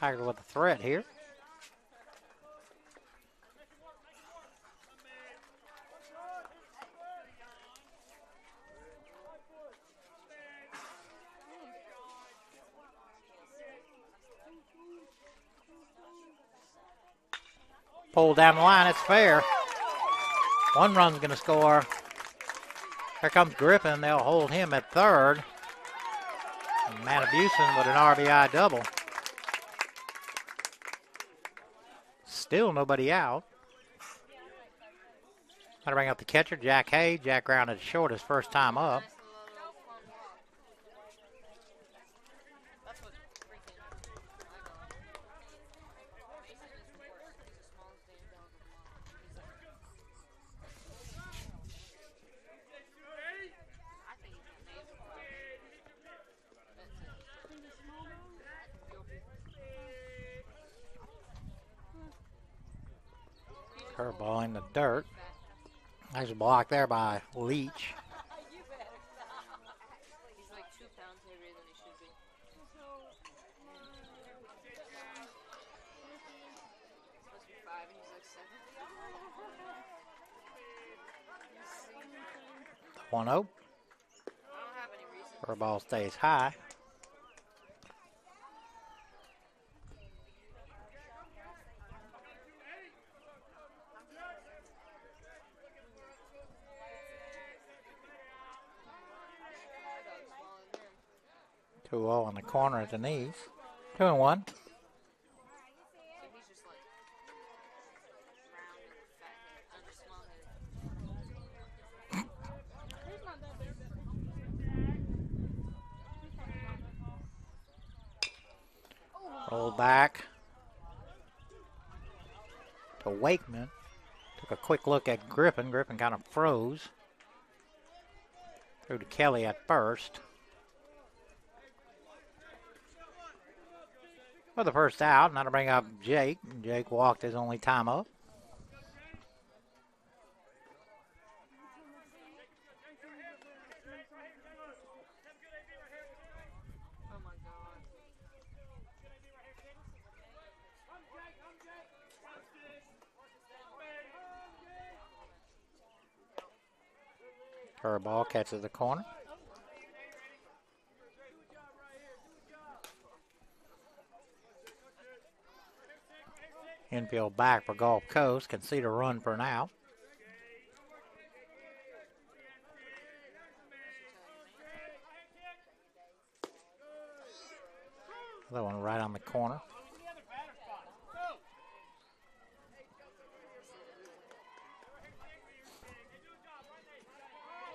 Tiger with a threat here. Pulled down the line, it's fair. 1 run's going to score. Here comes Griffin. They'll hold him at third. And Matabusen with an RBI double. Still nobody out. Got to bring up the catcher, Jack Hay. Jack grounded short his first time up. Curveball in the dirt. There's a block there by Leach. He's like 2 pounds heavier than he should be. Supposed to be 5 and he's like 7. 1-0. I don't have any reason. Curveball stays high. 2-0 in the corner at the knees. 2-1. So he's just like round and fat head, small headed. He's not that big. Roll back to Wakeman. Took a quick look at Griffin. Griffin kind of froze. Threw to Kelly at first. For the first out, now to bring up Jake. Jake walked his only time up. Oh my god. Curveball catches the corner. Infield back for Gulf Coast. Can see the run for now. That one right on the corner.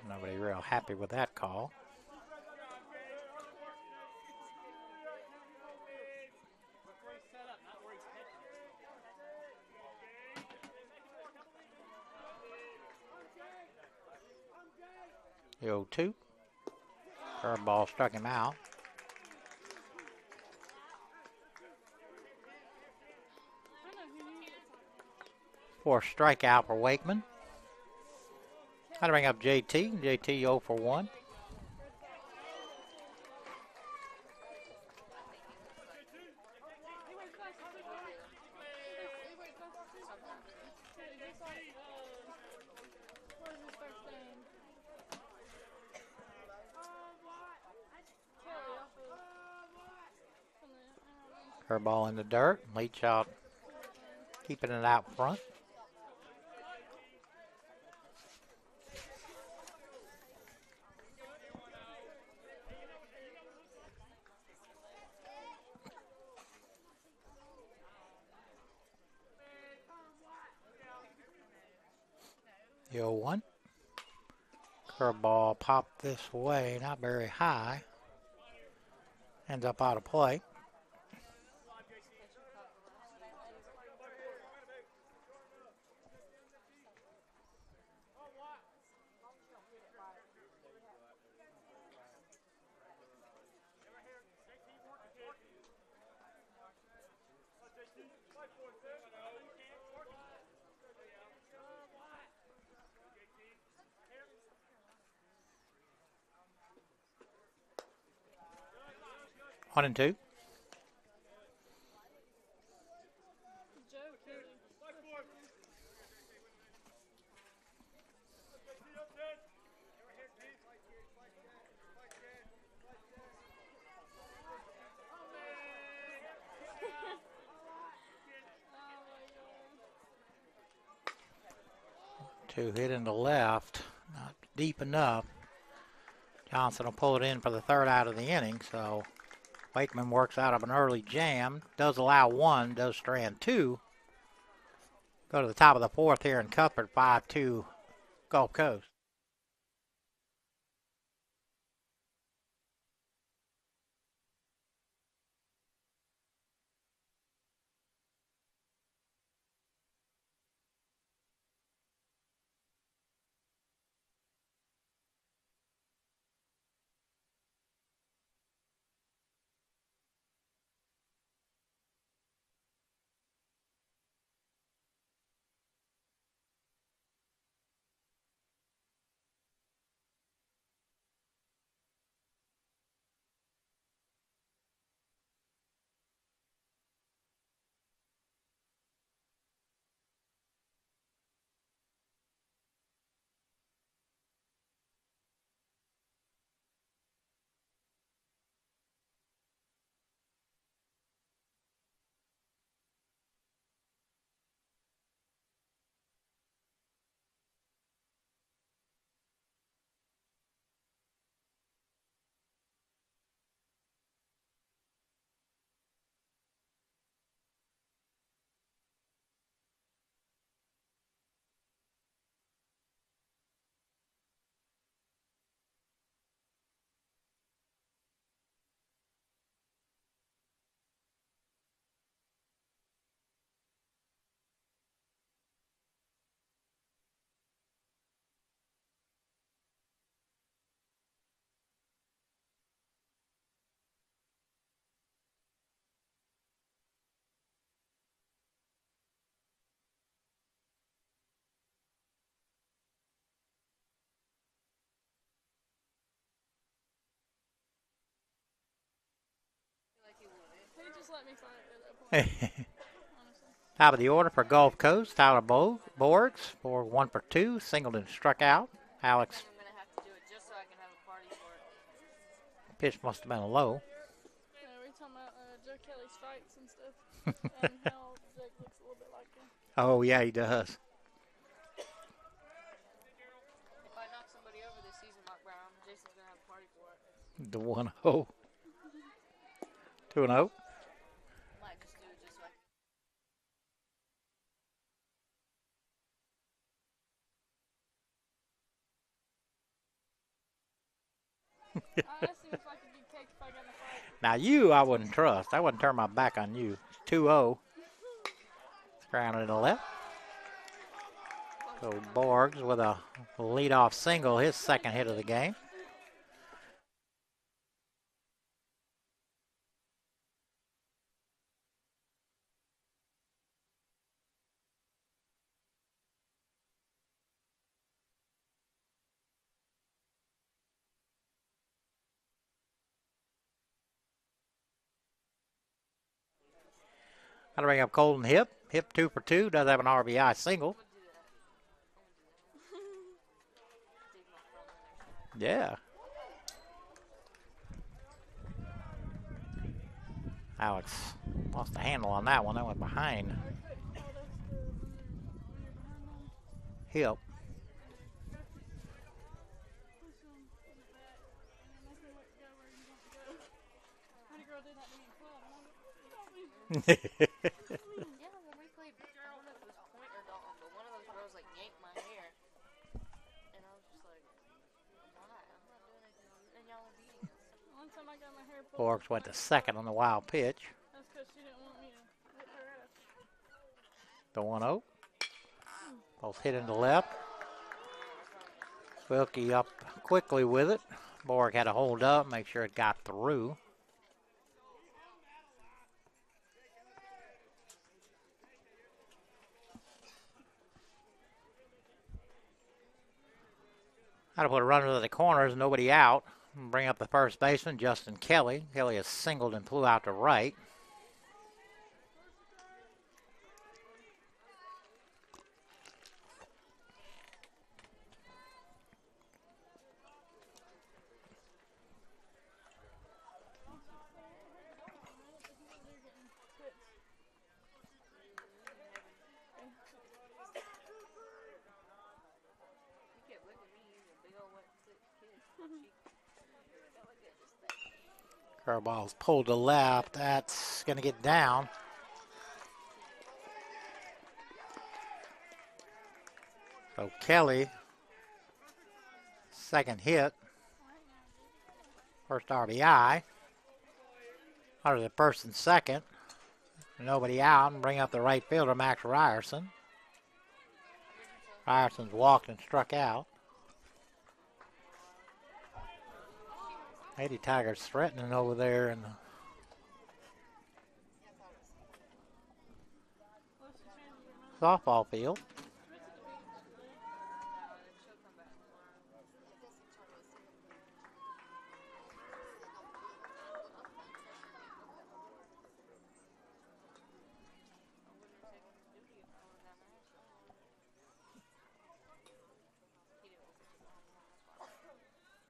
Nobody real happy with that call. The 0-2. Curveball struck him out. Fourth strikeout for Wakeman. Got to bring up JT. JT 0 for 1. Curveball in the dirt. Leach out, keeping it out front. The 0-1. Curveball popped this way, not very high. Ends up out of play. One and two. Two hit into left, not deep enough. Johnson will pull it in for the third out of the inning, so Wakeman works out of an early jam. Does allow one, does strand two. Go to the top of the fourth here in Cuthbert, 5-2 Gulf Coast. just let me fight at that point, honestly. Top of the order for Gulf Coast, Tyler Borgs for 1 for 2. Singleton struck out. I Alex think I'm gonna have to do it just so I can have a party for it. pitch must have been a low. Yeah, we were talking about Joe Kelly strikes and stuff, and how Jake looks a little bit like him. Oh, yeah, he does. If I knock somebody over this season, Mark Brown, Jason's gonna have a party for it. The 1-0. 2-0. Might just do it just so I can. I asked him if I could do cake if I got in a fight. Now, you, I wouldn't trust. I wouldn't turn my back on you. 2-0. Grounded to the left. So Borgs with a leadoff single, his second hit of the game. Got to bring up Colton Hip. Hip 2 for 2. Does have an RBI single. Yeah. Alex lost the handle on that one. That went behind Hip. Yeah, when we played, I don't know if it was Point or Dalton, but one of those girls like yanked my hair, and I was just like, why? I'm not doing anything, and y'all are beating us. One time I got my hair pulled. Borgs went to second on the wild pitch. That's because she didn't want me to whip her ass. The 1-0. Both hit into left. Wilkie up quickly with it. Borg had to hold up, make sure it got through. How to put a runner to the corners, nobody out. Bring up the first baseman, Justin Kelly. Kelly is singled and flew out to right. He kept looking at me, he's a big old wet kid. Curveball's pulled to left. That's going to get down. So Kelly, second hit. First RBI. Under the first and second. Nobody out, and bring up the right fielder, Max Ryerson. Ryerson's walked and struck out. Lady Tigers threatening over there in the softball field.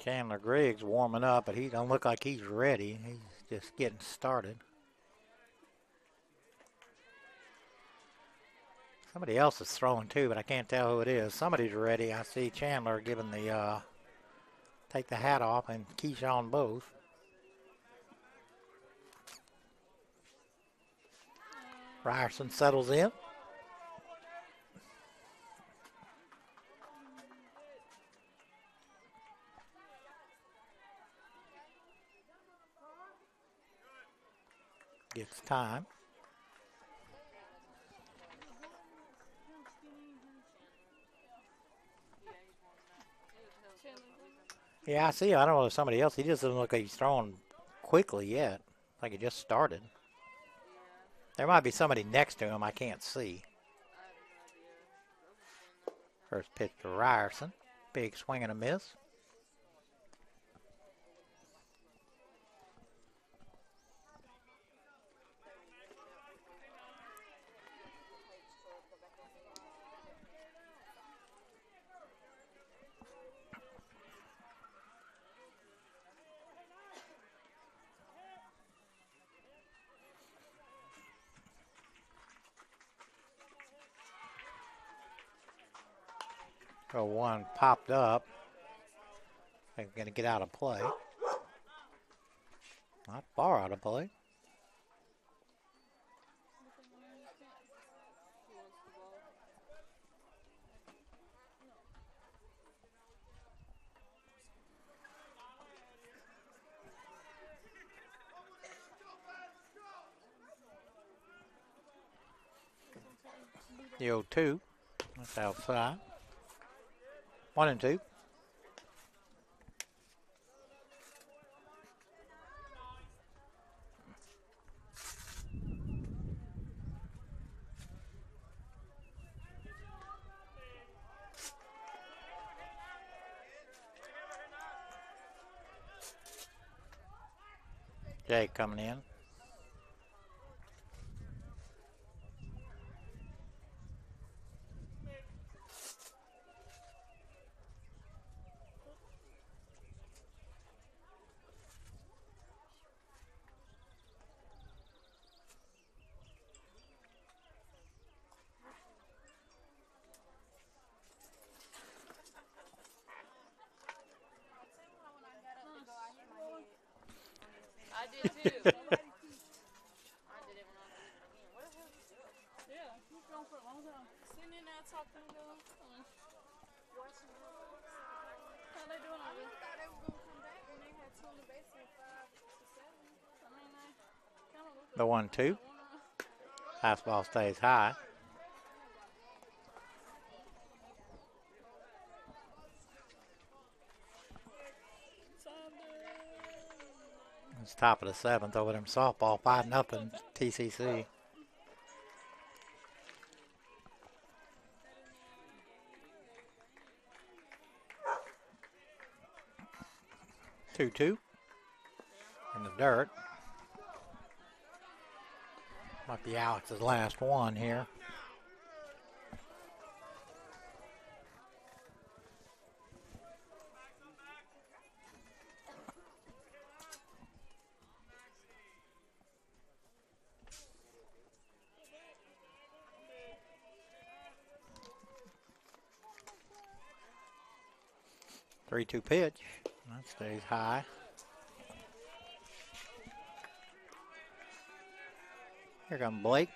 Chandler Griggs warming up, but he don't look like he's ready. He's just getting started. Somebody else is throwing too, but I can't tell who it is. Somebody's ready. I see Chandler giving the take the hat off and Keyshawn both. Ryerson settles in. Gets time. Yeah, I see. I don't know if somebody else. He just doesn't look like he's throwing quickly yet. Like he just started. There might be somebody next to him I can't see. First pitch to Ryerson. Big swing and a miss. So one popped up. They're going to get out of play. Not far out of play. Who wants the ball? The 0-2. That's outside. 1-2. Jake coming in. I did too. I did it when I was leaving again. What the hell is this? Yeah, he's gone for a long time. Sitting in there talking to them. Watching them. How they doing over there? thought they were going to come back when they had two in the basement, 5 to 7. I mean, they kind of look The 1-2. at one Fastball stays high. It's top of the 7th over them softball, 5-0 TCC. Two in the dirt. Might be Alex's last one here. Three-two pitch. That stays high. Here comes Blake.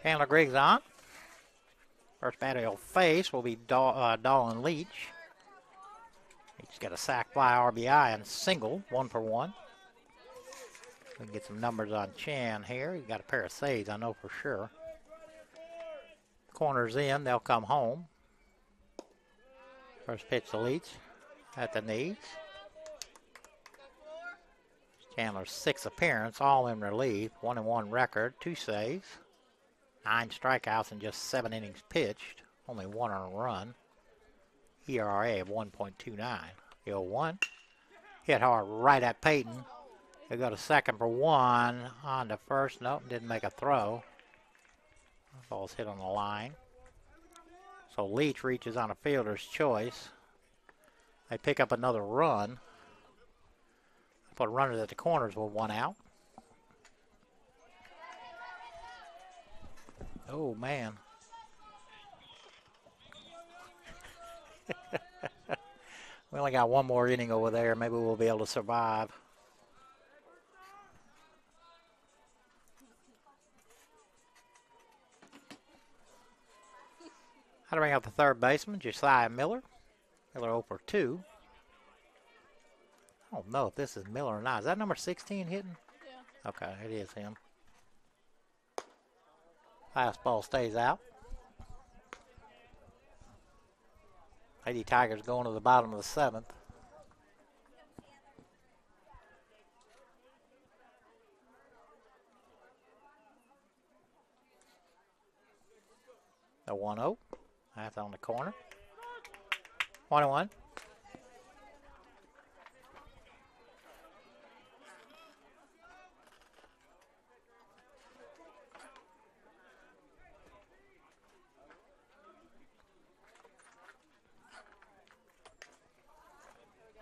Chandler Griggs on. First batter he'll face will be Dolan Leach. He's got a sac fly, RBI, and single, 1 for 1. We can get some numbers on Chan here. He's got a pair of saves, I know for sure. Corners in, they'll come home. First pitch to Leach at the knees. Chandler's 6th appearance, all in relief, 1-1 record, 2 saves, 9 strikeouts in just 7 innings pitched, only 1 earned run. ERA of 1.29. 0-1. Hit hard right at Peyton. He'll go to second for 1. On to first. Nope, didn't make a throw. Ball's hit on the line. So Leach reaches on a fielder's choice. They pick up another run. Put runners at the corners with 1 out. Oh, man. We only got 1 more inning over there. Maybe we'll be able to survive. How to bring up the third baseman, Josiah Miller. Miller 0 for 2. I don't know if this is Miller or not. Is that number 16 hitting? Yeah. Okay, it is him. Fastball stays out. Lady Tigers going to the bottom of the 7th. The 1-0. That's on the corner. 1-1.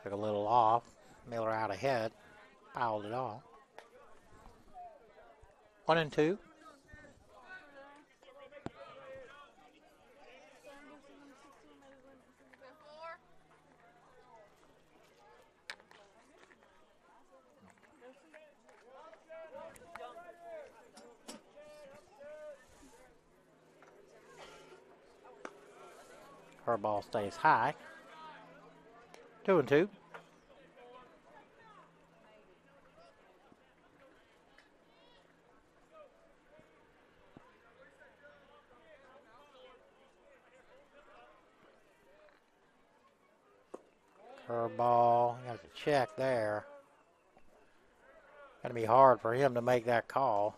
Took a little off. Miller out ahead. Fouled it off. 1-2. Her ball stays high. 2-2. Curveball, got to check there. Gonna be hard for him to make that call.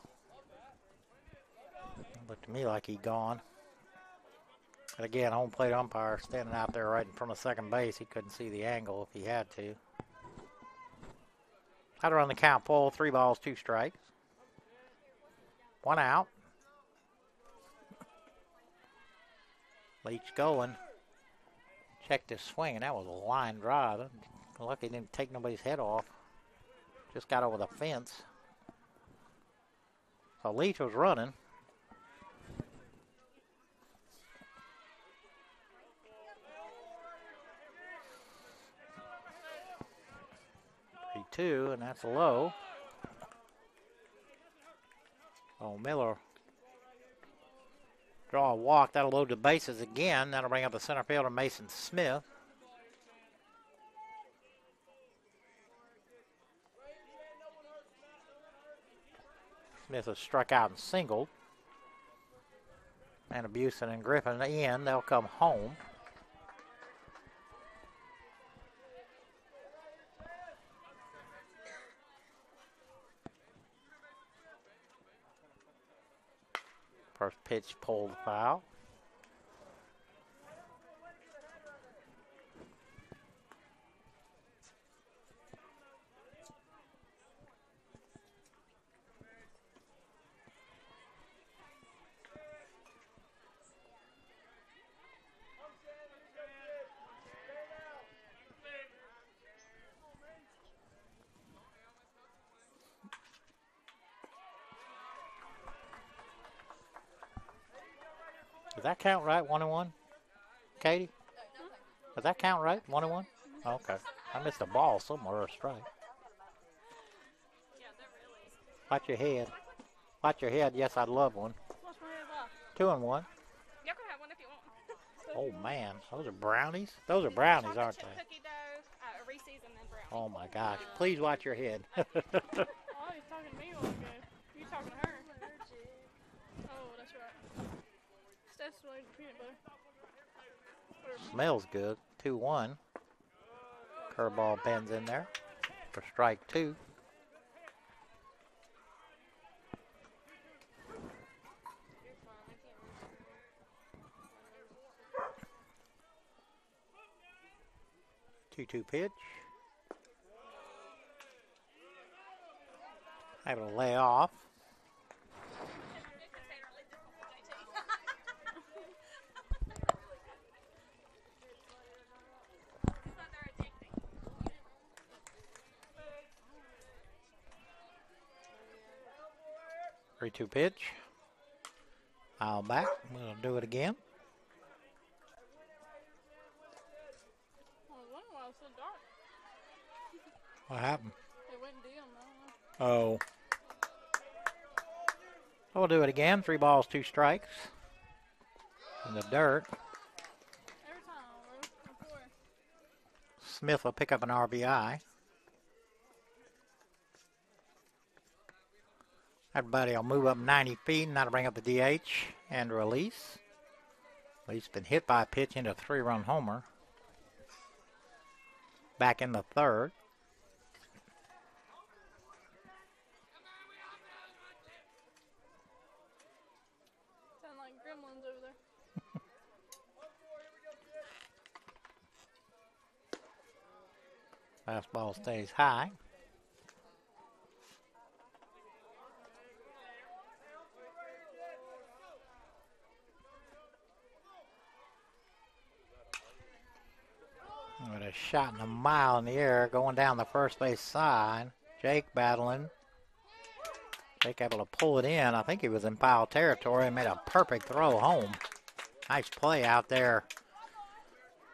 Looked to me like he'd gone. But again, home plate umpire standing out there right in front of second base. He couldn't see the angle if he had to. How to run the count, Paul. 3 balls, 2 strikes. 1 out. Leach going. Checked his swing, and that was a line drive. Lucky he didn't take nobody's head off. Just got over the fence. So Leach was running. Two, and that's low. Oh, Miller draw a walk. That'll load the bases again. That'll bring up the center fielder, Mason Smith. Smith has struck out and singled. And Abusin and Griffin in. They'll come home. First pitch pulled foul. Does that count right, 1-1? Katie? Does that count right, 1-1? Okay. I missed a ball somewhere or a strike. Watch your head. Watch your head. Yes, I'd love one. Watch my head 2-1. You can have one if you want. Oh man, those are brownies. Those are brownies, aren't Chocolate they? chip cookie dough, Reese's, and then brownie. Oh my gosh! Please watch your head. Oh, he's talking to me a while ago. You talking to her? Oh, that's right. Steph's like peanut butter. Smells good. 2-1. Curveball bends in there for strike 2. You're fine. I can't really 2-2 pitch. Able to lay off. Three-two pitch. Foul back. We'll do it again. I was wondering why it was so dark. What happened? It went dim. I don't know. Oh. We'll do it again. 3 balls, 2 strikes. In the dirt. Every time, before. Smith will pick up an RBI. Everybody will move up 90 feet, and that'll bring up the DH and release. He's been hit by a pitch into a 3-run homer. Back in the third. Sound like gremlins over there. Fastball stays high. With a shot in a mile in the air going down the first base side. Jake battling. Jake able to pull it in. I think he was in foul territory and made a perfect throw home. Nice play out there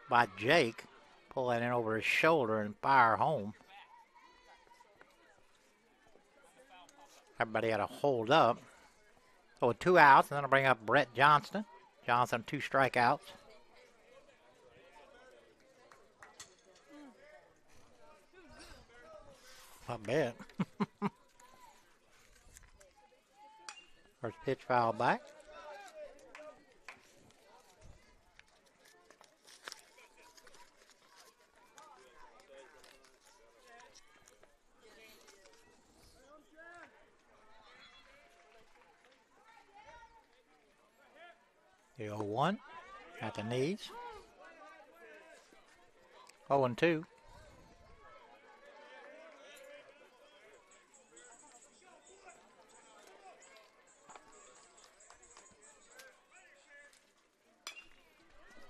by Jake. Pull that in over his shoulder and fire home. Everybody had to hold up. So with 2 outs, and then I'll bring up Brett Johnston. Johnston, 2 strikeouts. I bet. First pitch foul back. The 0-1 at the knees. 0-2.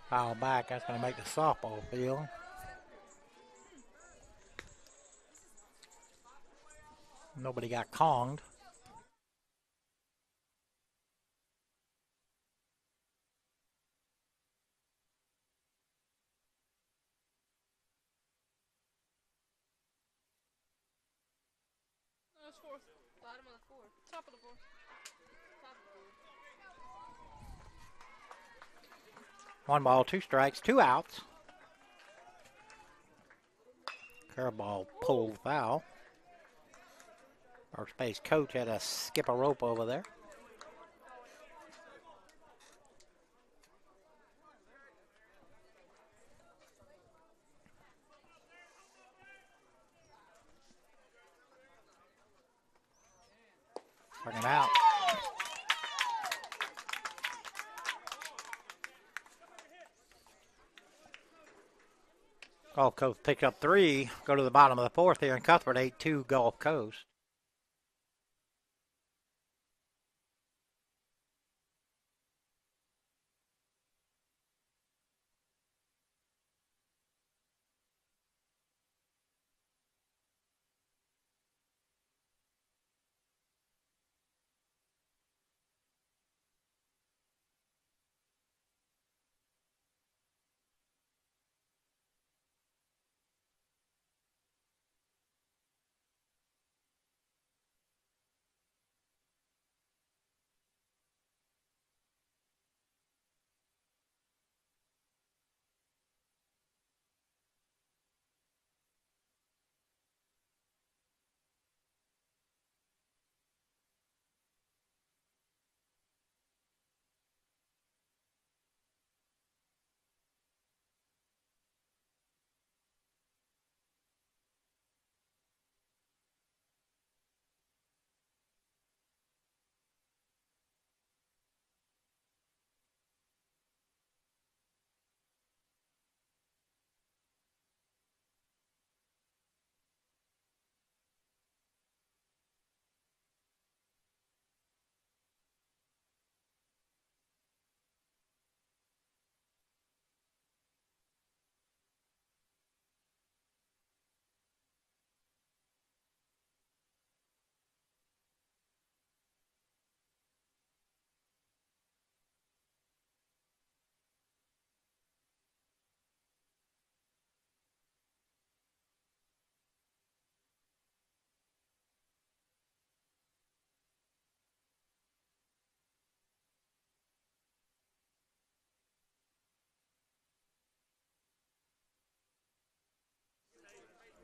Foul back, that's going to make the softball field. Nobody got conged. No, it's fourth. Bottom of the fourth. Top of the fourth. Top of the fourth. 1 ball, 2 strikes, 2 outs. Curveball pulled foul. First base coach had to skip a rope over there. Second out. Gulf Coast picked up 3. Go to the bottom of the fourth here in Cuthbert, 8-2 Gulf Coast.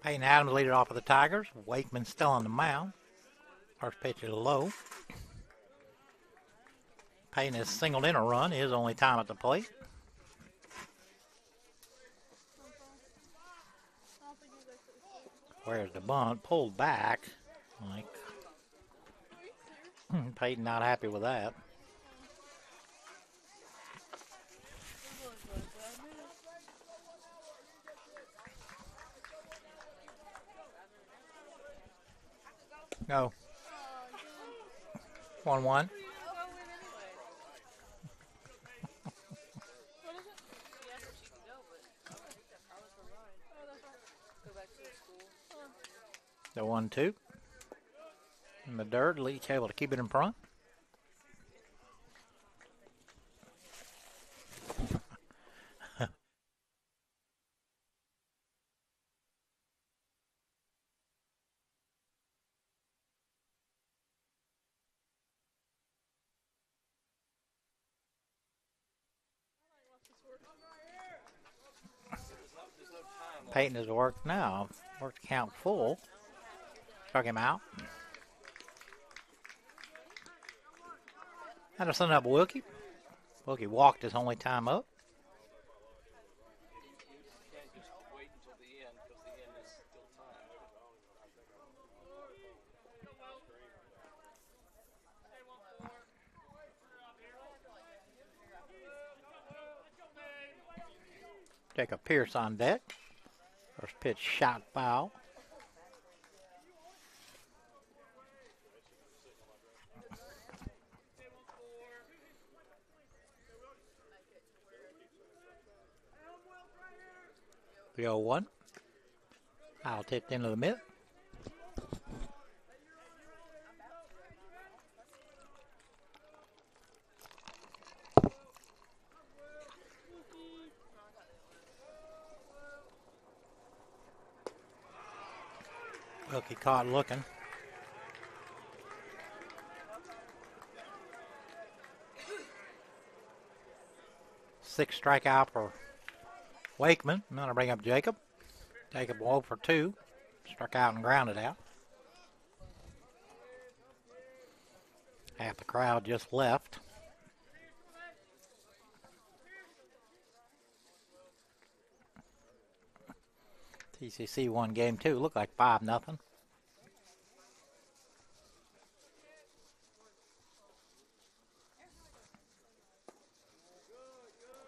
Peyton Adams lead it off for the Tigers. Wakeman still on the mound. First pitch is low. Peyton has singled in a run, his only time at the plate. Where's the bunt? Pulled back. Like, Peyton not happy with that. No. 1-1. The 1-2. In the dirt, Leach able to keep it in front. Peyton has worked now. Worked the count full. Struck him out. Henderson up Wilkie. Wilkie walked his only time up. Jacob Pierce on deck. First pitch shot foul. The 0-1. Foul tipped into the mitt. Wilkie caught looking. Six strikeout for Wakeman. I'm going to bring up Jacob. Jacob 0 for 2. Struck out and grounded out. Half the crowd just left. TCC won game 2. Looked like 5-0.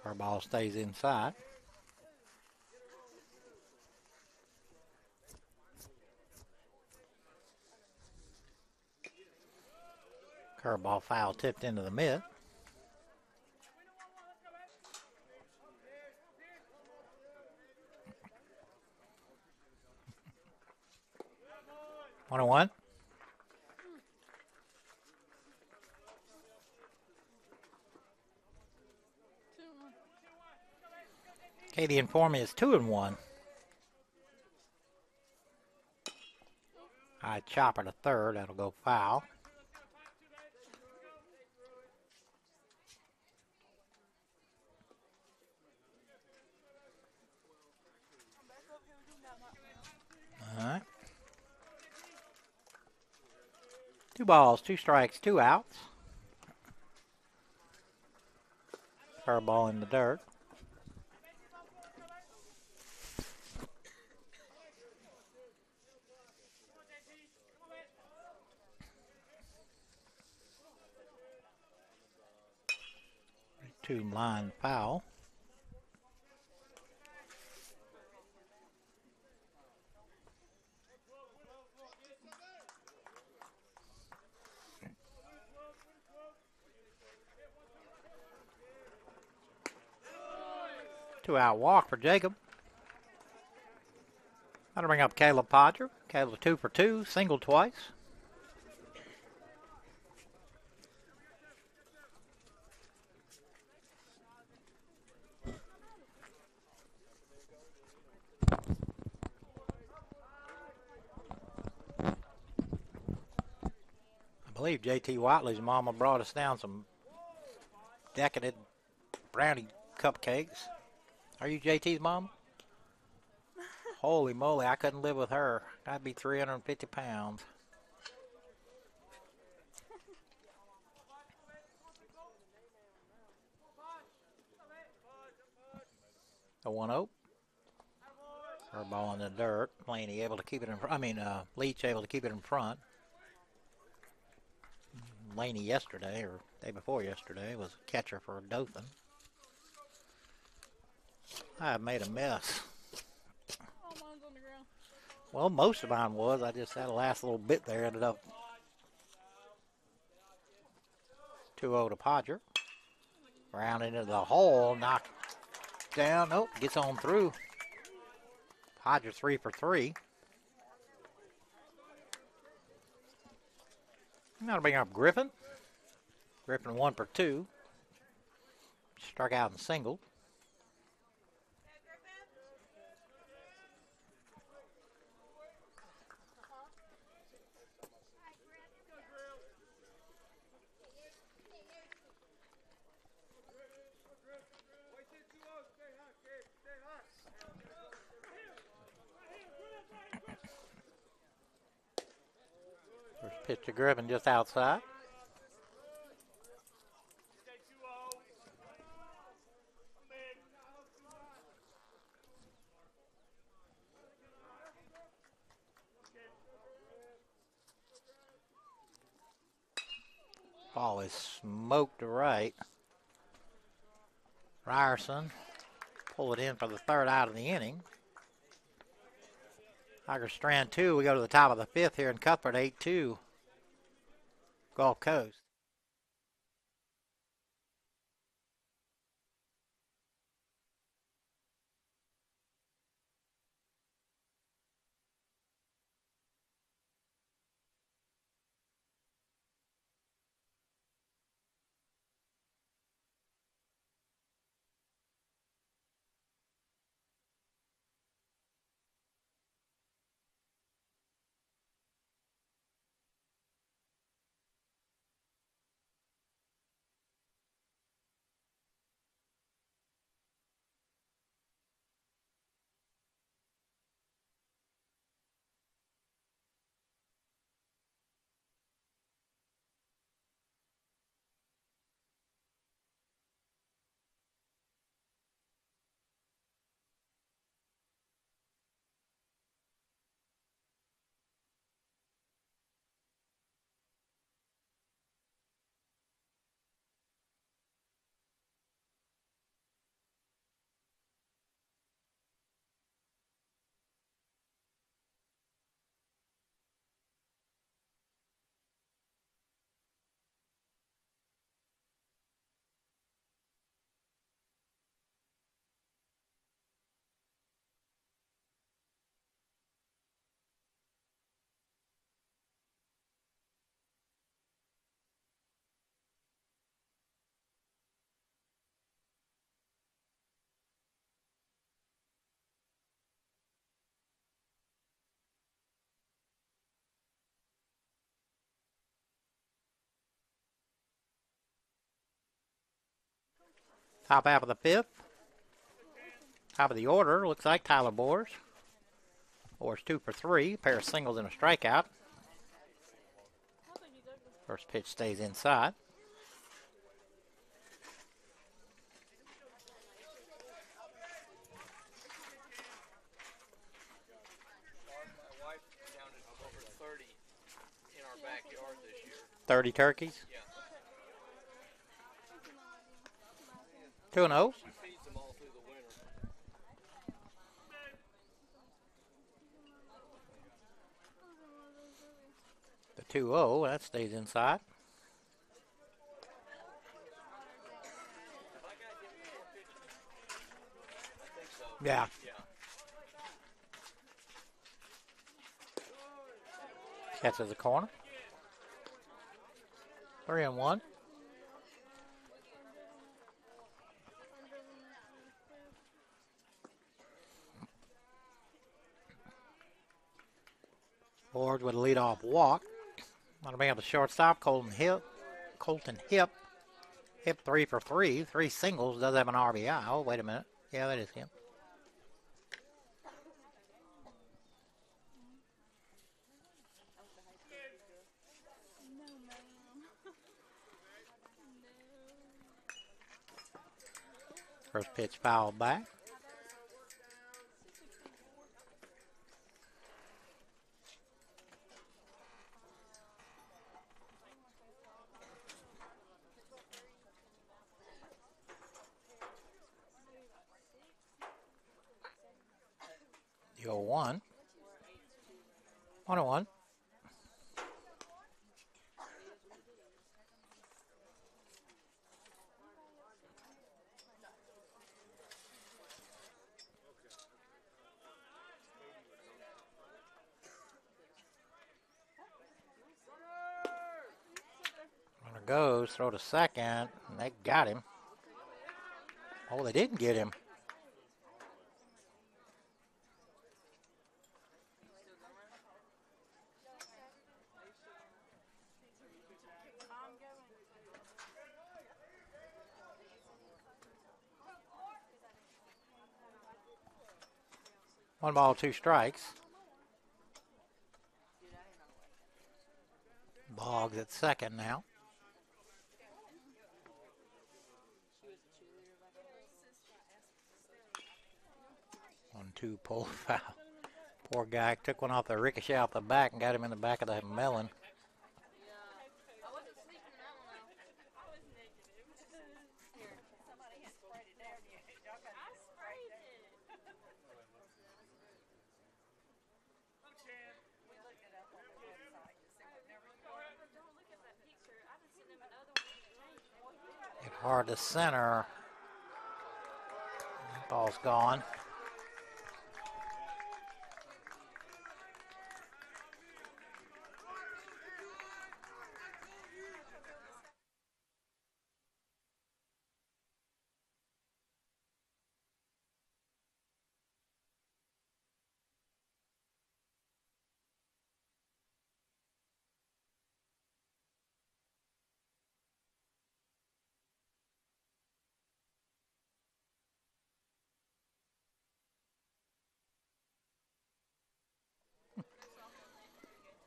Our ball stays inside. Curveball foul tipped into the mid. One and one. Katie informed me it's 2-1. High chopper to third. That'll go foul. All right. 2 balls, 2 strikes, 2 outs. Curveball in the dirt. Two line foul. Two-out walk for Jacob. That'll bring up Caleb Podger. Caleb 2 for 2, singled twice. I believe J.T. Watley's mama brought us down some decadent brownie cupcakes. Are you JT's mom? Holy moly, I couldn't live with her. I'd be 350 pounds. A 1-0. Her ball in the dirt. Laney able to keep it in front. Leach able to keep it in front. Laney yesterday, or day before yesterday, was a catcher for Dothan. I made a mess. Oh, mine's on the ground. Well, most of mine was. I just had a last little bit there. Ended up 2-0 to Podger. Round into the hole. Knocked down. Nope. Gets on through. Podger 3 for 3. That'll bring up Griffin. Griffin 1 for 2. Struck out in single. First pitch to Griffin just outside. Ball is smoked to right. Ryerson pull it in for the third out of the inning. Tiger Strand 2. We go to the top of the fifth here in Cuthbert, 8-2. Gulf Coast. Top half of the fifth. Top of the order. Looks like Tyler Boers. Boers 2 for 3. Pair of singles and a strikeout. First pitch stays inside. My wife counted over 30 in our backyard this year. 30 turkeys. Yeah. 2-0. She feeds them all through the winter. The 2-0. That stays inside. Yeah. Catches the corner. 3-1. Boards with a leadoff walk. That'll be on the shortstop, Colton Hip. Hip 3 for 3. 3 singles. Does have an RBI. Oh, wait a minute. Yeah, that is him. First pitch fouled back. The 0-1. 1-1. Runner goes, throw to second, and they got him. Oh, they didn't get him. One ball, two strikes. Boggs at second now. 1-2 pull foul. Poor guy took one off the ricochet off the back and got him in the back of the melon. I wasn't sleeping in that one though. I was negative. Here. Somebody had sprayed it down. Y'all got I it sprayed it. We looked it up on the website to see what never Don't look at that picture. I just sent him another one in the tank. Hit hard to center. Ball's gone.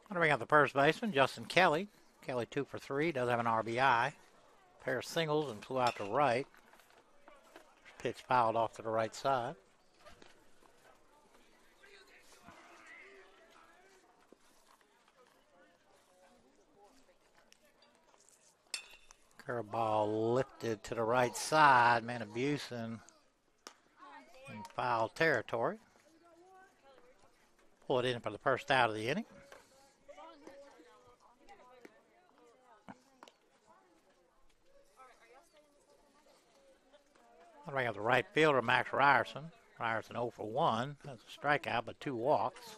Going to bring up the first baseman, Justin Kelly. Kelly 2 for 3, does have an RBI. Pair of singles and flew out to right. Pitch fouled off to the right side. Curveball lifted to the right side. Manabusen in foul territory. Pull it in for the first out of the inning. I'll bring up the right fielder, Max Ryerson. Ryerson 0 for 1. That's a strikeout, but 2 walks.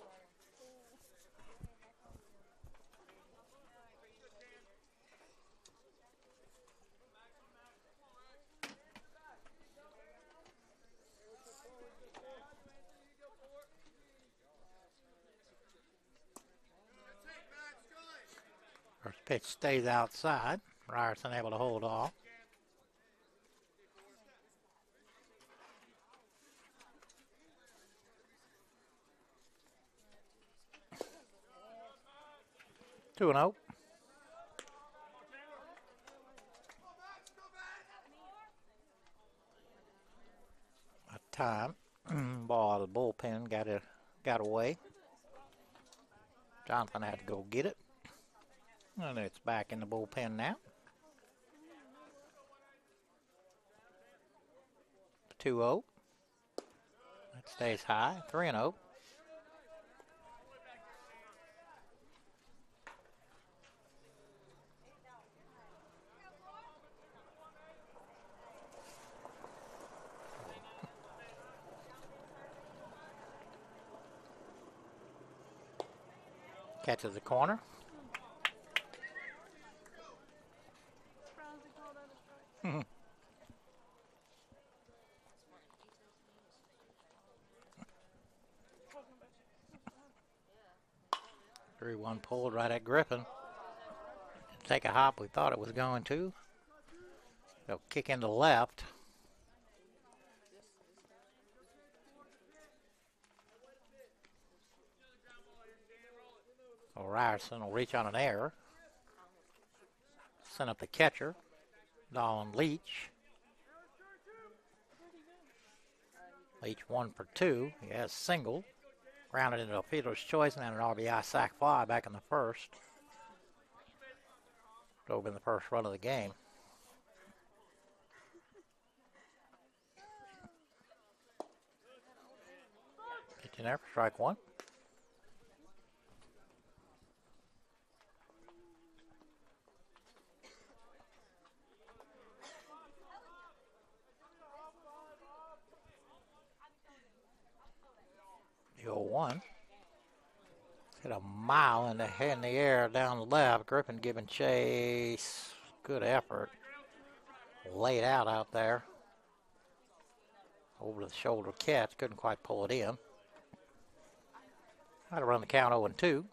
First pitch stays outside. Ryerson able to hold off. 2-0. A time. Ball out of the bullpen. Got away. Jonathan had to go get it. And it's back in the bullpen now. 2-0. That stays high. 3-0. Catches the corner. Surprised they called that a strike. 3-1 pulled right at Griffin. Didn't take a hop we thought it was going to. They'll kick into left. So Ryerson will reach on an error. Send up the catcher, Dolan Leach. Leach 1 for 2. He has single. Grounded into a fielder's choice and then an RBI sac fly back in the first. Drove in the first run of the game. Pitching there for strike one. The 0-1. Hit a mile in the air down the left. Griffin giving chase. Good effort. Laid out there. Over the shoulder catch. Couldn't quite pull it in. Had to run the count 0-2.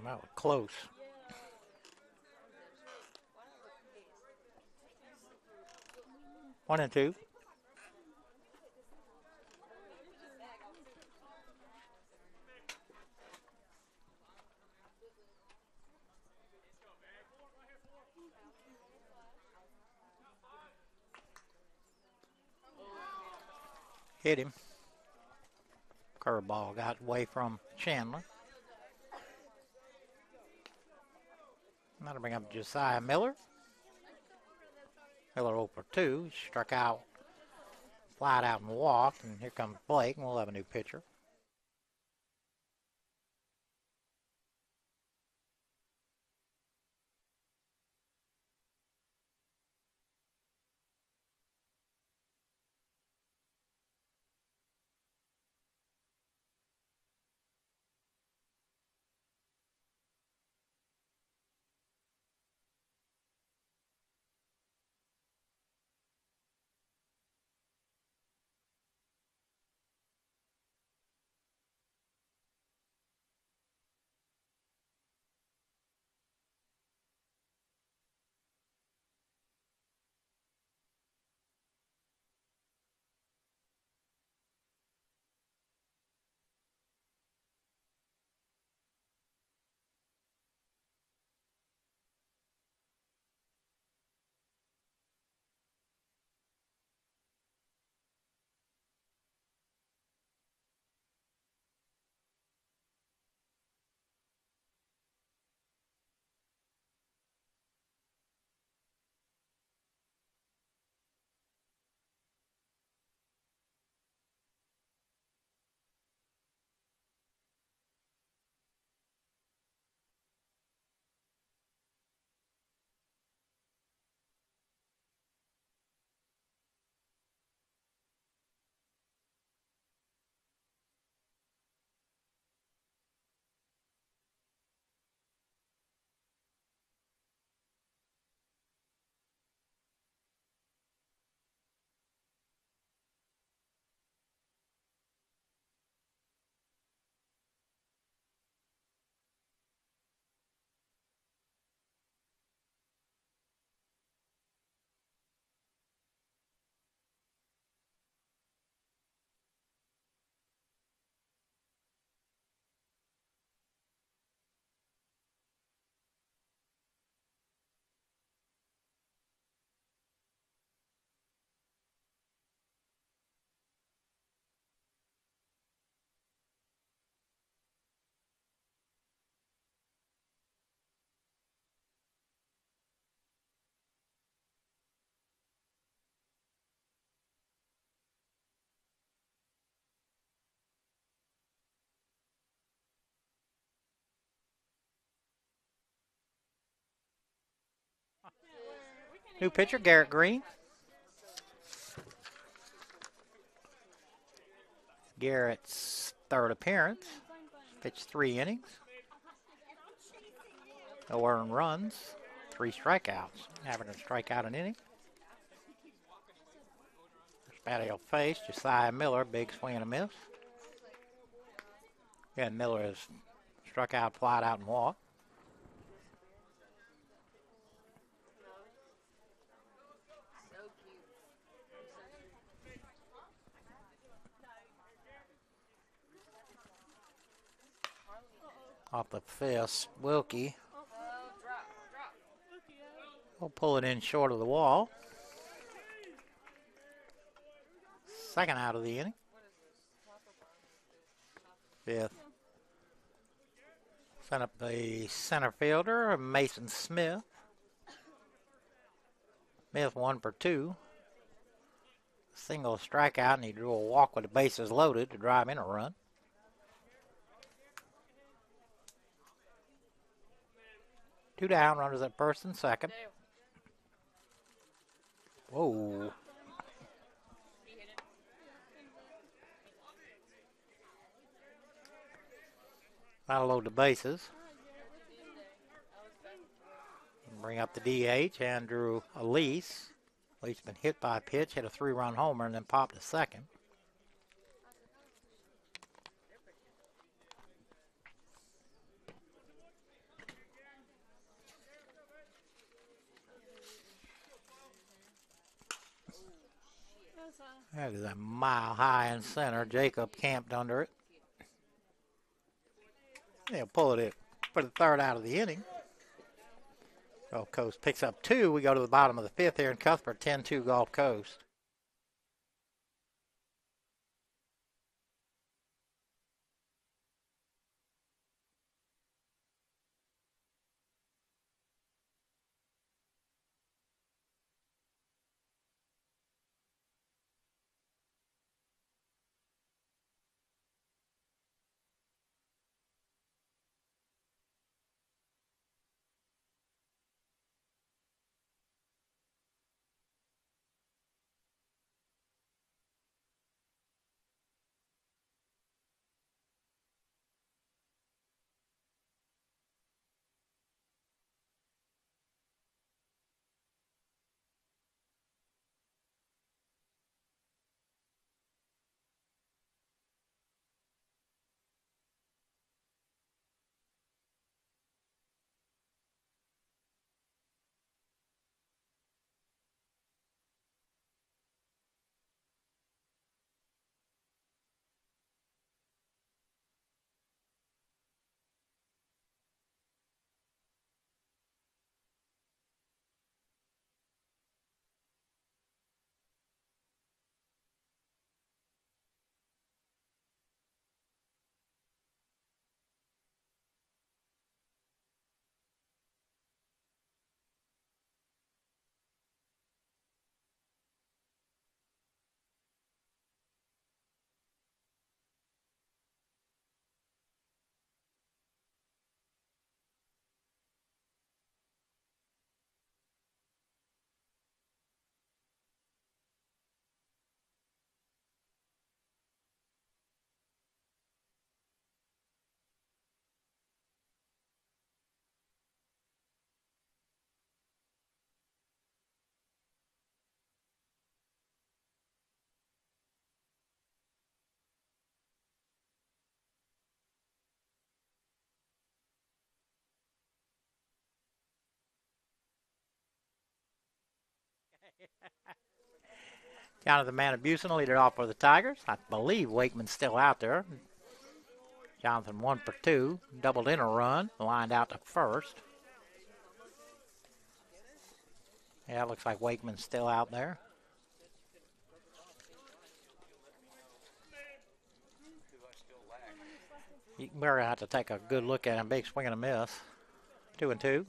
That was close. 1-2. Hit him. Curveball got away from Chandler. That'll bring up Josiah Miller. Miller 0 for 2. Struck out, flied out and walked. And here comes Blake, and we'll have a new pitcher. New pitcher, Garrett Green. Garrett's third appearance. Pitched 3 innings. No earned runs. 3 strikeouts. Having a strikeout an inning. Batting will face Josiah Miller, big swing and a miss. And Miller has struck out, flied out, and walked. So cute. Off the fist, Wilkie Oh, drop. will pull it in short of the wall. Second out of the inning. Fifth. Sent up the center fielder, Mason Smith. Smith 1 for 2. Single strikeout, and he drew a walk with the bases loaded to drive in a run. Two down, runners at first and second. Whoa. That'll load the bases. Bring up the DH, Andrew Elise. Elise's been hit by a pitch, hit a 3-run homer, and then popped to second. That is a mile high in center. Jacob camped under it. They'll pull it in for the third out of the inning. Gulf Coast picks up 2. We go to the bottom of the 5th here in Cuthbert, 10-2 Gulf Coast. Jonathan Manabusen lead it off for the Tigers. I believe Wakeman's still out there. Jonathan 1 for 2, doubled in a run, lined out to first. Yeah, it looks like Wakeman's still out there. We're going to have to take a good look at him. Big swing and a miss. 2-2.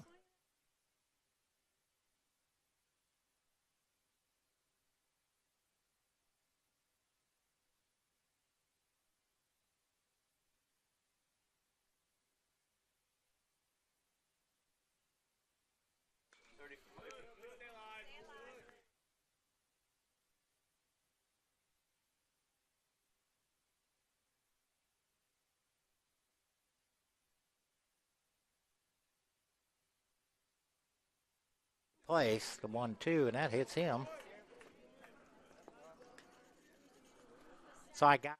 place, the 1-2, and that hits him. So I got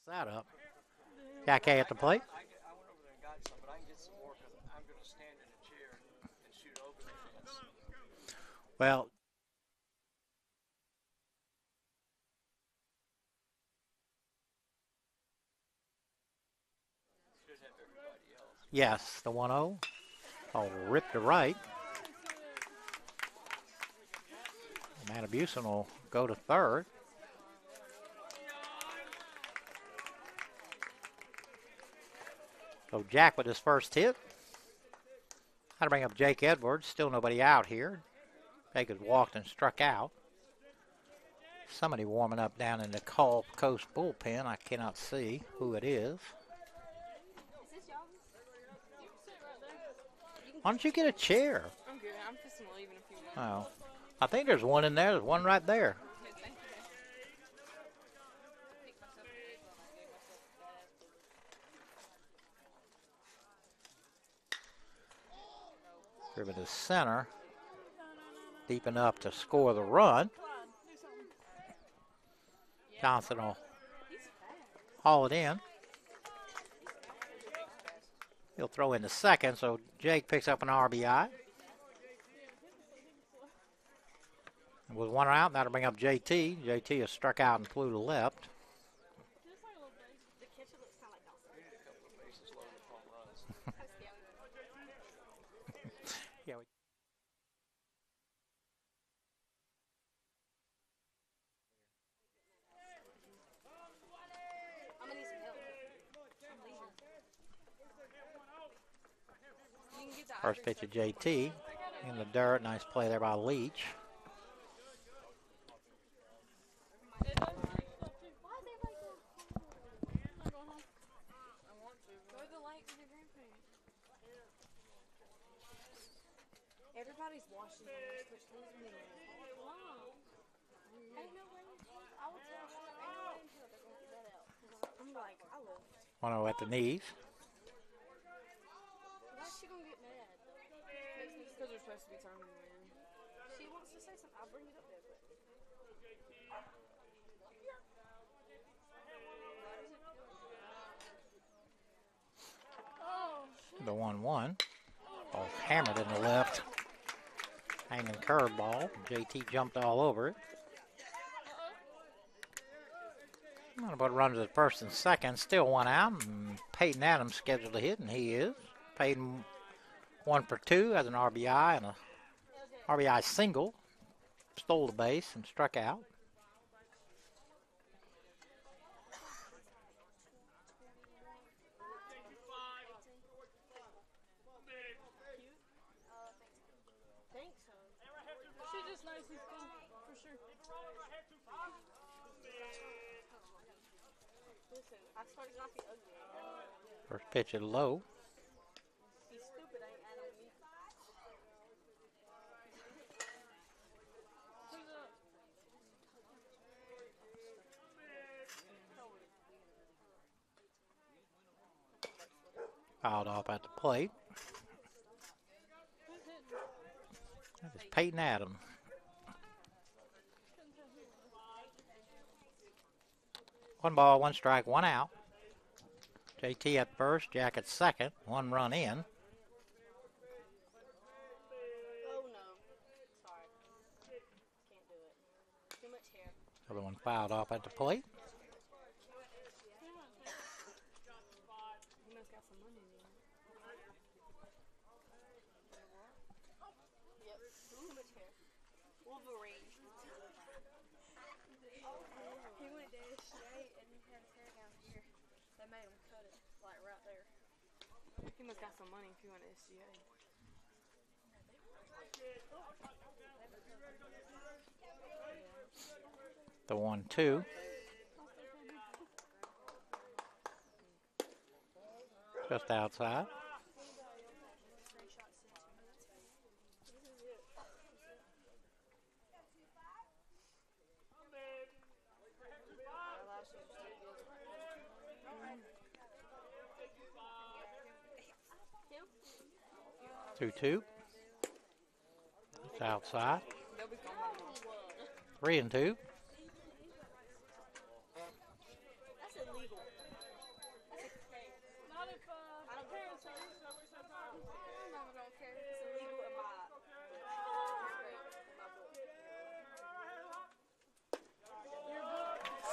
that up. Jack A at the plate. I went over there and got some, but I can get some more because I'm going to stand in a chair and shoot over the fence. Well, Should have everybody else. yes, the 1-0. Oh, rip to right. Matabuson will go to third. So Jack with his first hit. Had to bring up Jake Edwards. Still nobody out here. Jake has walked and struck out. Somebody warming up down in the Gulf Coast bullpen. I cannot see who it is. Is this y'all? Why don't you get a chair? I'm good. I'm fixing to leave in a few minutes. Oh, I think there's one in there. There's one right there. Okay, thank you. Picked myself a big one. I gave myself a bad Driven to center. Deep enough to score the run. Johnson will haul it in. He'll throw into second, so Jake picks up an RBI. And with one out, that'll bring up JT. JT has struck out and flew to left. The catcher looks kind of like Dawson. A couple of bases loaded home runs. Yeah, I'm gonna need some help. I'm leaving. You can get the first pitch of JT in the dirt. Nice play there by Leach. Go to the lake with your grandparents. Everybody's watching this, which leaves me ain't no way. I would tell you, ain't no way until they're gonna get that out. I'm like, I left. 1-0 at the knees. Why's she gonna get mad? Because they're supposed to be turning them in. She wants to say something. I'll bring it up there. But... The 1-1. Ball hammered in the left. Hanging curveball. JT jumped all over it. But runs at first and second. Still one out. And Peyton Adams scheduled to hit, and he is. Peyton 1 for 2 has an RBI and a RBI single. Stole the base and struck out. Thanks, son. She's just nice and skin, for sure. Listen, I started not be ugly. First pitch is low. He's stupid, ain't Adam me. Who's up? Fouled off at the plate. Who's hitting? That is Peyton Adams. One ball, one strike, one out. JT at first, Jack at second. One run in. Oh no. Sorry. Can't do it. Too much hair. Other one fouled off at the plate. He must got some money in there. Yep. Too much hair. Wolverine. He went there straight and he had his hair down here. They made him cut it like right there. He must got some money if he went to SGA. The 1-2. Just outside. Two. 2-2. It's outside. They'll be coming. 3-2. That's illegal. Not if I don't care. parents are used to it, so it's not. I'm not gonna care. It's illegal in my book.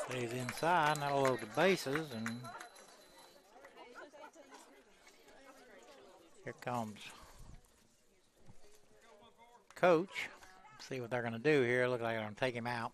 Stays inside. That'll load the bases, and here comes coach. See what they're going to do here. Looks like they're going to take him out.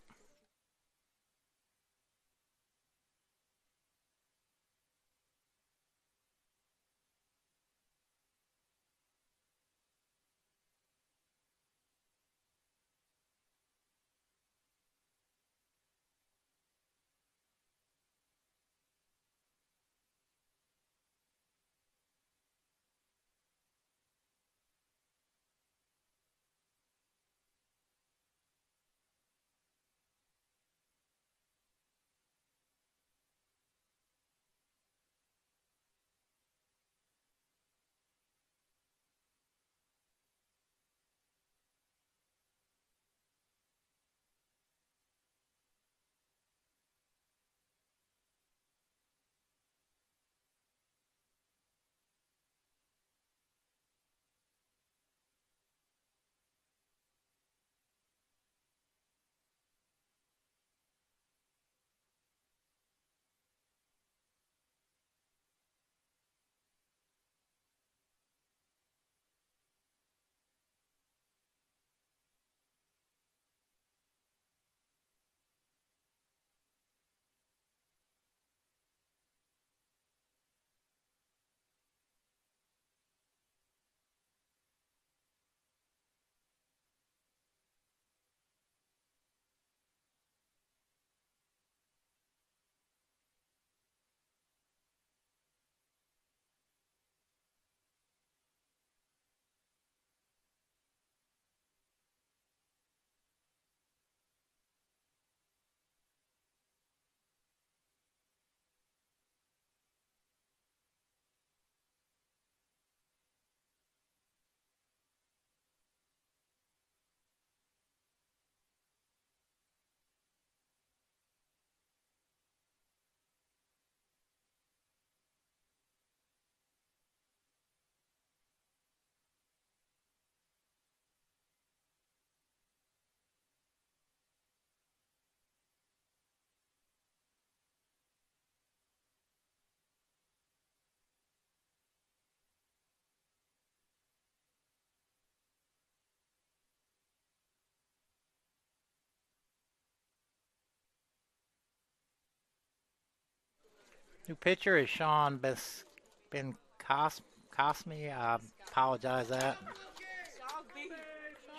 New pitcher is Sean Ben Cosme. I apologize that.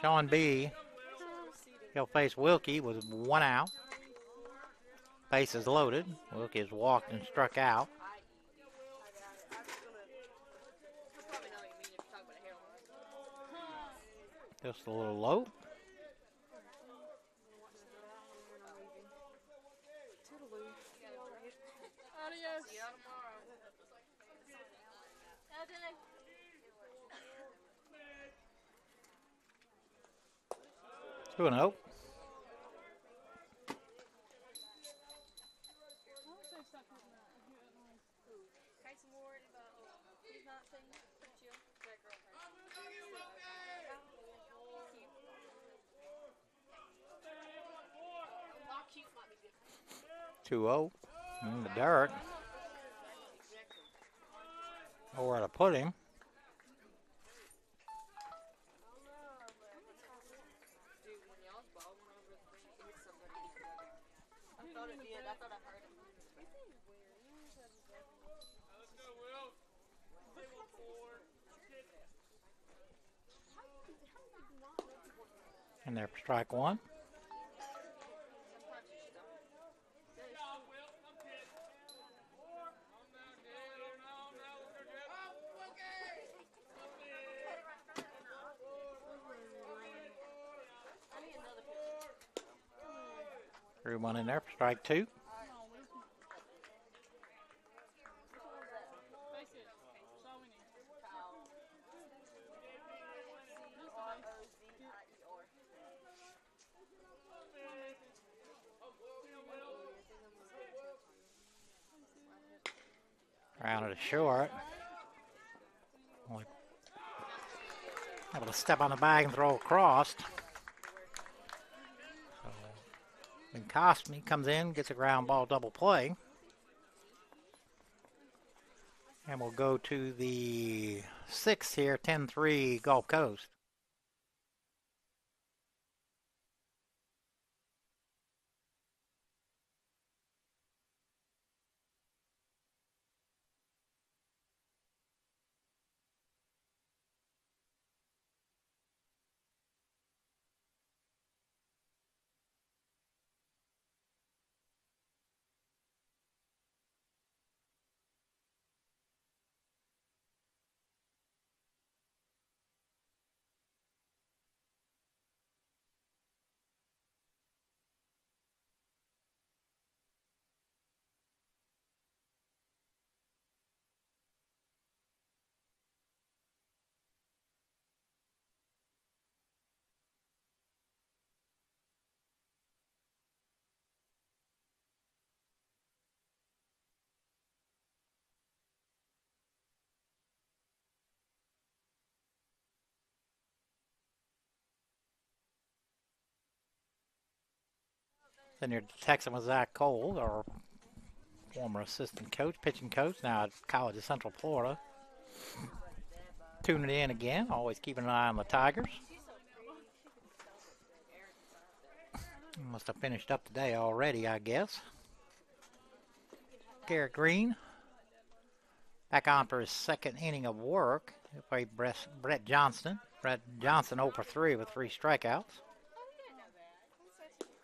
Sean B. He'll face Wilkie with 1 out. Bases loaded. Wilkie has walked and struck out. Just a little low. Adios. See y'all tomorrow. 2-0. I would say stop putting that. I hear that noise. Casey Moore, he's 19. Pretty chill. That girl. My cute might be different. 2-0. In the dirt. Nowhere to put him. Dude, when y'all's ball went over the thing, it hit somebody. I thought it did. I thought I heard it. And there for strike one. Threw one in there for strike two. Face it. So we need. Rounded to short. Only able to step on the bag and throw across. So, then Costme comes in, gets a ground ball double play. And we'll go to the sixth here, 10-3 Gulf Coast. Then you're texting with Zach Cole, our former assistant coach, pitching coach, now at College of Central Florida. Tuning in again, always keeping an eye on the Tigers. Must have finished up today already, I guess. Garrett Green back on for his second inning of work. He'll play Brett Johnston. Brett Johnson 0 for 3 with 3 strikeouts.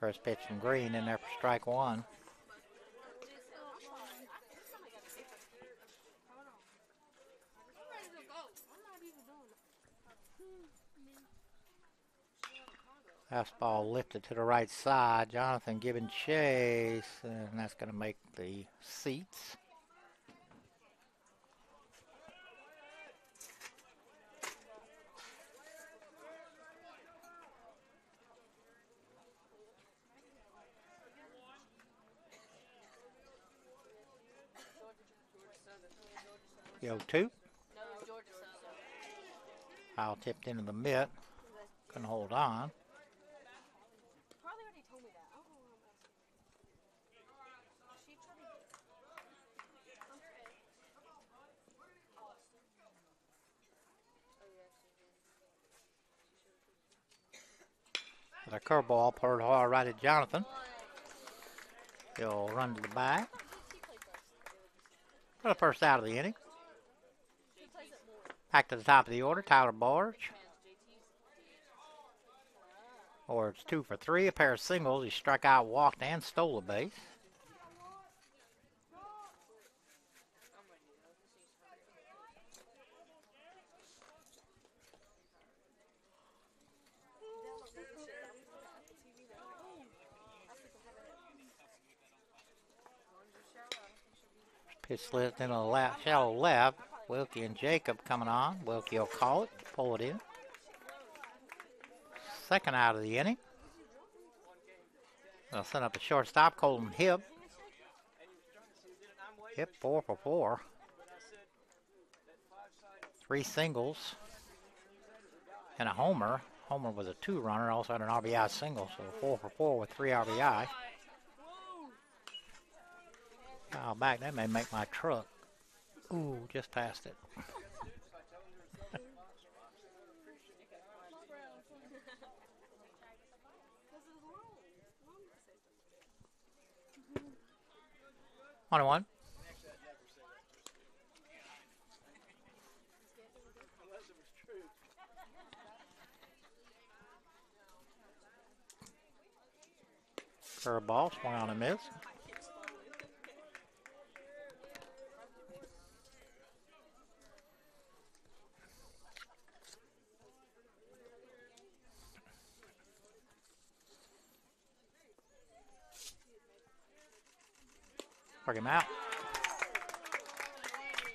First pitch from Green in there for strike one. Fastball lifted to the right side. Jonathan giving chase, and that's going to make the seats. The 0-2. Foul tipped into the mitt. Couldn't hold on. With a curveball poured hard right at Jonathan. He'll run to the back. For the first out of the inning. Back to the top of the order, Tyler Barge. Or it's 2 for 3, a pair of singles. He struck out, walked, and stole a base. Pitch slid into the shallow left. Wilkie and Jacob coming on. Wilkie will call it, pull it in. Second out of the inning. They'll send up the shortstop, Colton Hibb. Hibb 4 for 4. 3 singles and a homer. Homer was a 2-runner, also had an RBI single, so 4 for 4 with 3 RBI. Foul back, that may make my truck. Ooh, just passed it. 1-1. Curveball, swung on a miss. Struck him out.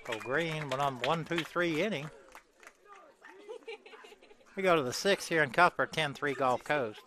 Go Green, but on 1-2-3 inning. We go to the 6th here in Cuthbert, 10-3 Gulf Coast.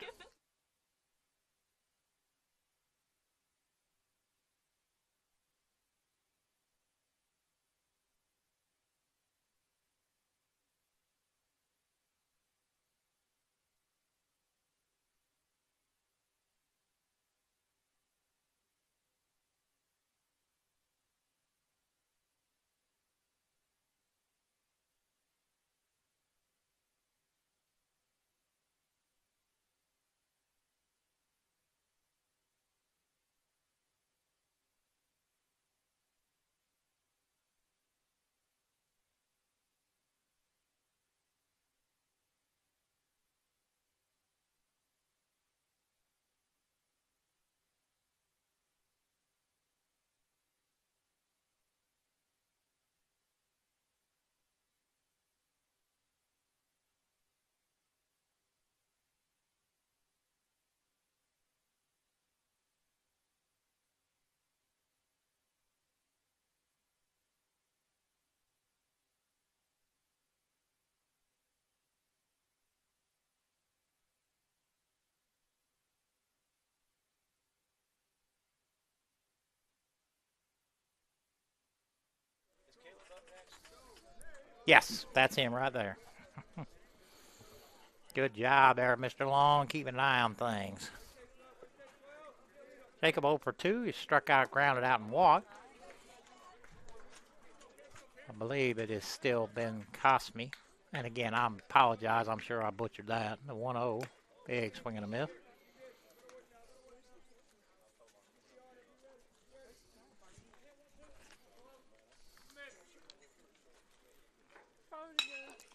Yes, that's him right there. Good job there, Mr. Long, keeping an eye on things. Jacob 0 for 2. He struck out, grounded out, and walked. I believe it has still been Cosme. And again, I apologize. I'm sure I butchered that. The 1-0. Big swing and a miss.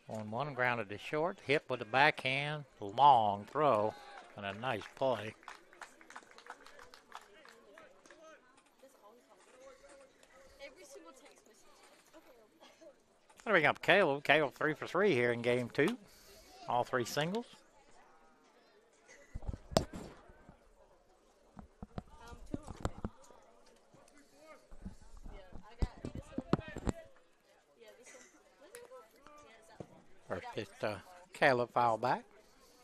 On one, grounded to short, hit with the backhand, long throw, and a nice play. I'll bring up Caleb. Caleb 3 for 3 here in game 2. All 3 singles. First pitch to Caleb, foul back.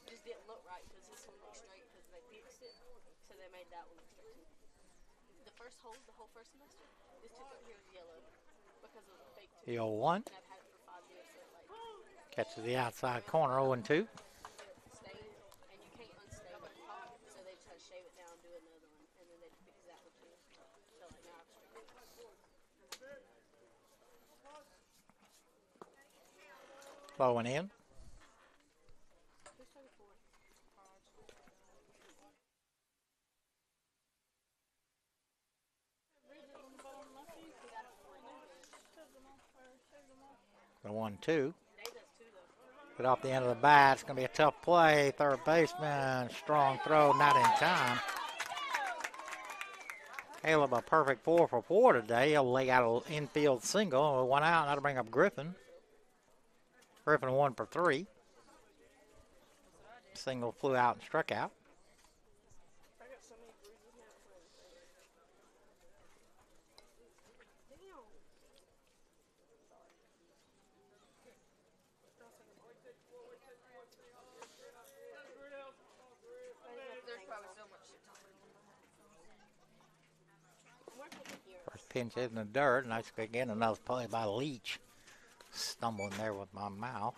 Just didn't look right because this one looked straight because they fixed it, so they made that one look straight too. The first hole, the whole first semester, this tip right here was yellow because of the fake tip. The 0-1. And I've had it for 5 years, so like Catches the outside corner, 0-2. stain it, and you can't unstain it. So they try to shave it down and do another one, and then they fix that one too. So like now it's straight. Blowing in. Who's 34? The 1-2. But off the end of the bat, it's going to be a tough play. Third baseman, strong throw, not in time. Caleb a perfect 4 for 4 today. He'll lay out an infield single. 1 out, and that'll bring up Griffin. Griffin 1 for 3. Single flew out and struck out. There's probably so much shit talking on First pinch in the dirt. Nice again, another play by Leach. Stumbling there with my mouth.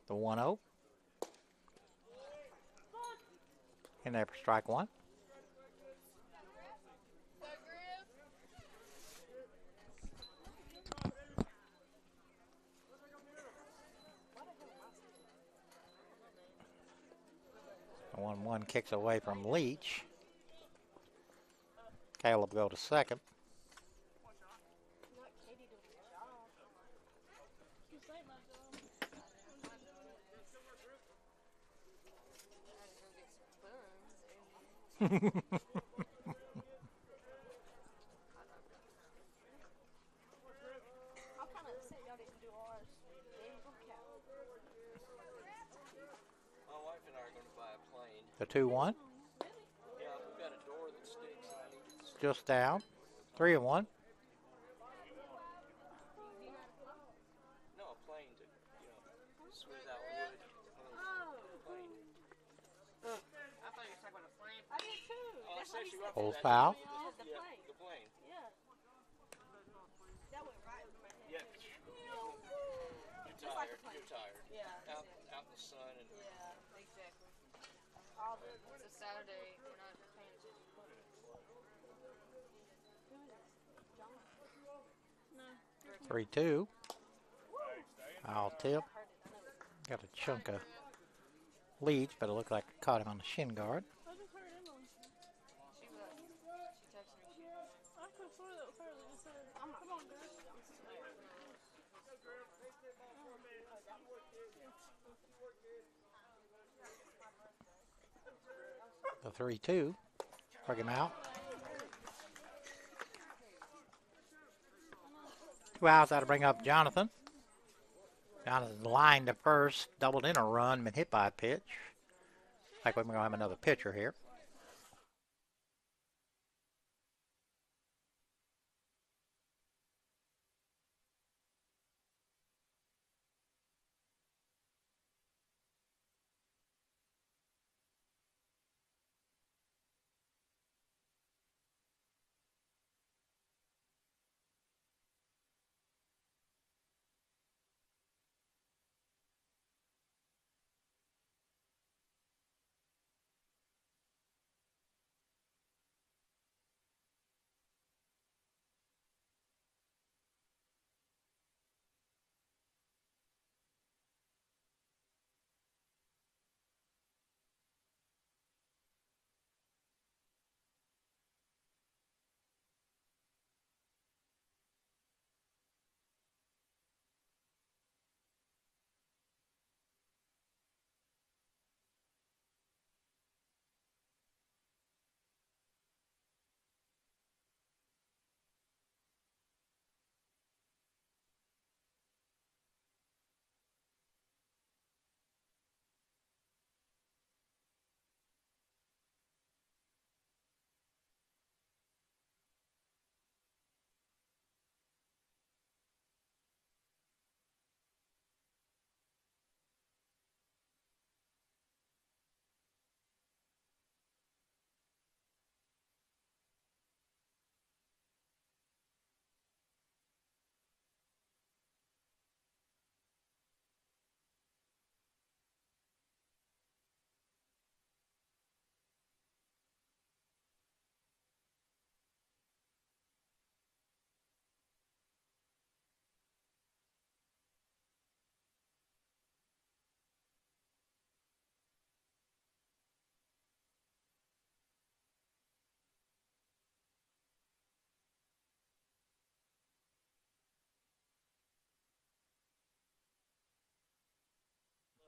The 1-0. In there for strike 1. The 1-1 kicks away from Leach. Caleb go to second. I'm kind of upset y'all didn't do ours. The 2-1. Yeah, we've got a door that sticks and I need it to stick. Just down. 3-1. No, a plane to, smooth out wood. Plane. I thought you were talking about a flame. I did too. Oh, I That's what said he you said. up Old for that. foul. He said the Yeah, plane. the plane. Yeah. That went right over my head. Yeah. You're Just like tired. a plane. You're tired. Yeah, Out, exactly. out in the sun and Yeah, exactly. All the It's a Saturday. We're not paying attention. No. 3-2. Foul tip. I heard it. I know it. Got a chunk of Leach, but it looked like it caught him on the shin guard. I just heard Emily. She texted me. I could have sworn that was her that just said, come on, girl. The 3-2. Work him out. 2 outs. That'll bring up Jonathan. Jonathan's lined to first, doubled in a run, been hit by a pitch. Like we're going to have another pitcher here.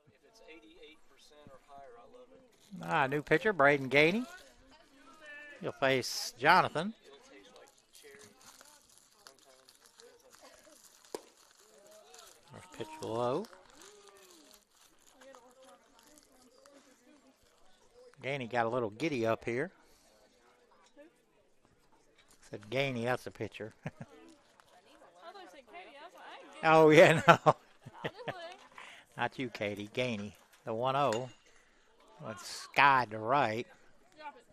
if it's 88% or higher, I love it. New pitcher, Braden Gainey. He'll face Jonathan. It'll taste like cherries sometimes. First pitch low. Gainey got a little giddy up here. Said Gainey, that's the pitcher. I thought you said Katie. I was like, I ain't getting Oh, yeah, no. not this way. Not you, Katie. Gainey. The 1-0. Went sky to right. Drop it.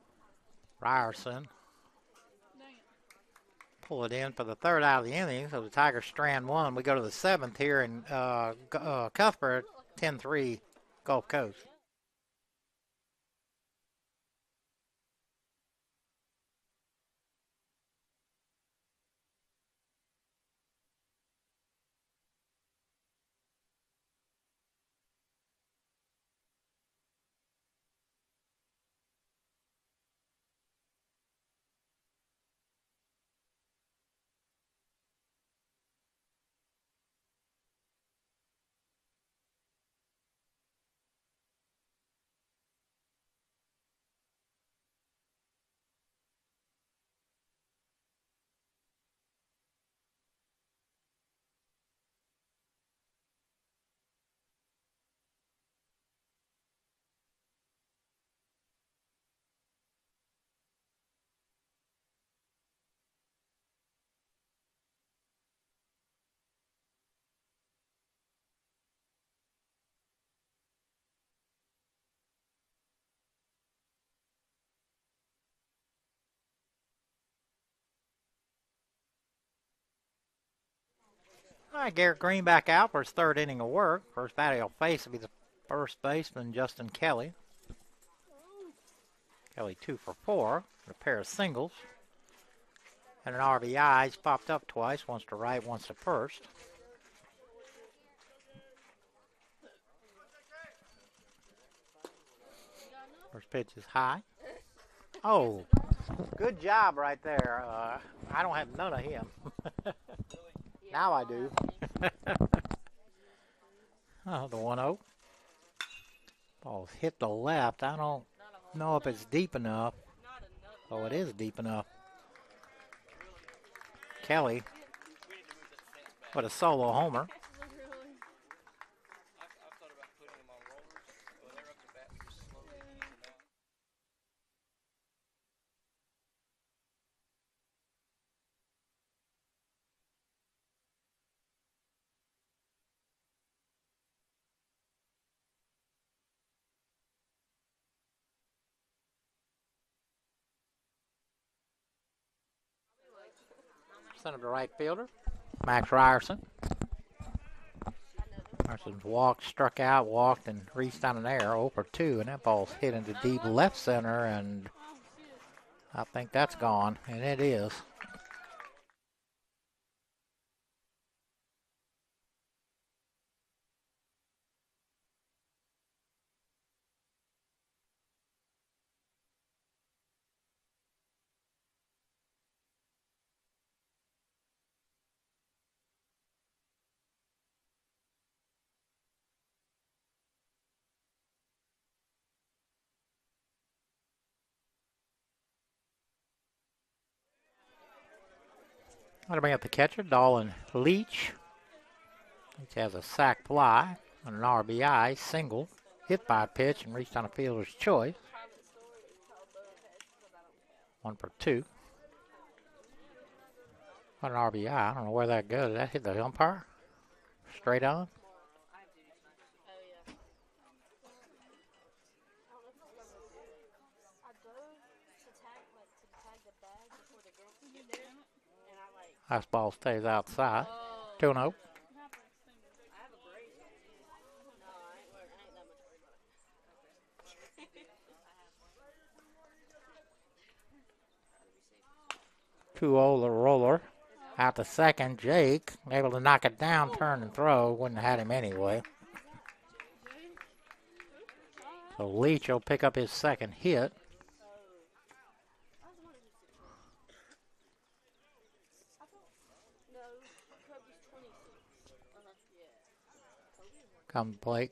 Ryerson. Dang it. Pull it in for the third out of the inning. So the Tigers strand one. We go to the seventh here in Cuthbert, 10-3 Gulf Coast. All right, Garrett Green back out for his third inning of work. First batter he'll face will be the first baseman, Justin Kelly. Kelly 2 for 4, a pair of singles. And an RBI. He's popped up twice, once to right, once to first. First pitch is high. Oh, good job right there. I don't have none of him. Now I do. Oh, the 1-0. Ball's hit the left. I don't know if it's deep enough. Oh, it is deep enough. Kelly with a solo homer. Literally. I've thought about putting them on rollers. Well, they're up to bat just slowly ease them out. Center to right fielder, Max Ryerson. Ryerson's walked, struck out, walked, and reached down an air 0 for 2, and that ball's hit into deep left center, and I think that's gone, and it is. That'll bring up the catcher, Dolan Leach. Leach has a sac fly and an RBI single. Hit by a pitch and reached on a fielder's choice. 1 for 2. What an RBI. I don't know where that goes. Did that hit the umpire? Straight on? Last ball stays outside. 2-0. The roller. Out to second. Jake able to knock it down, turn and throw. Wouldn't have had him anyway. So Leach will pick up his second hit. Comes Blake.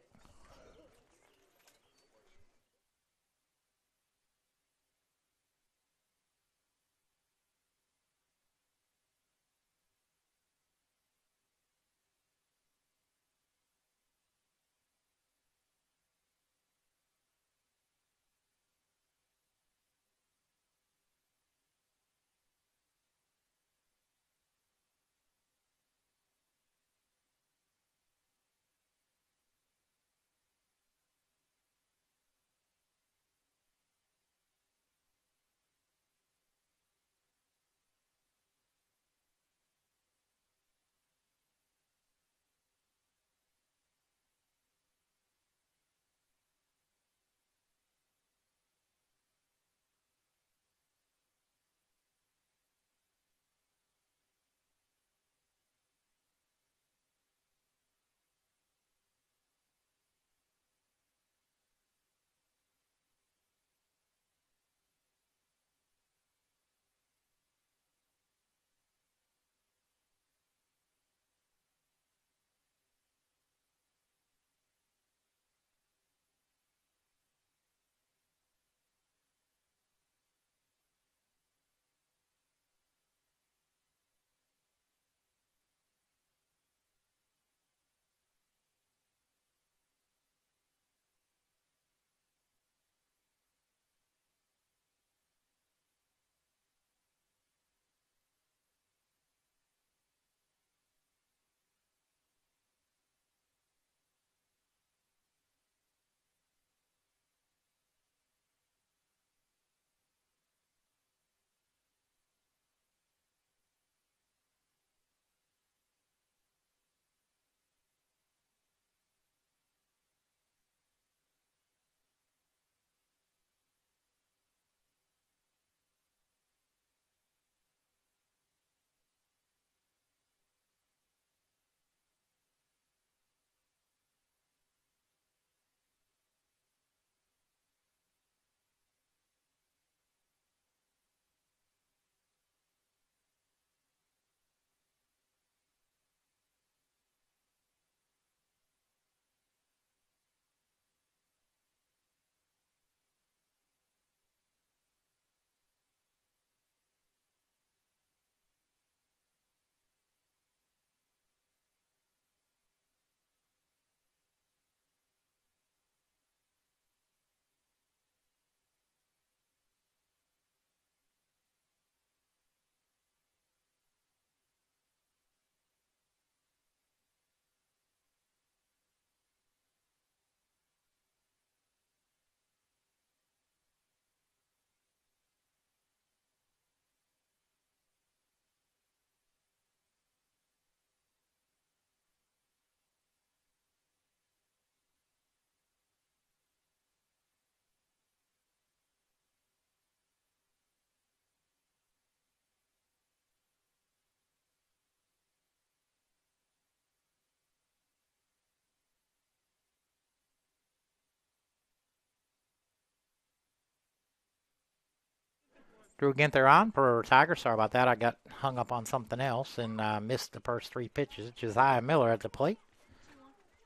Drew Ginther on for Tiger. Sorry about that. I got hung up on something else and missed the first 3 pitches. Josiah Miller at the plate.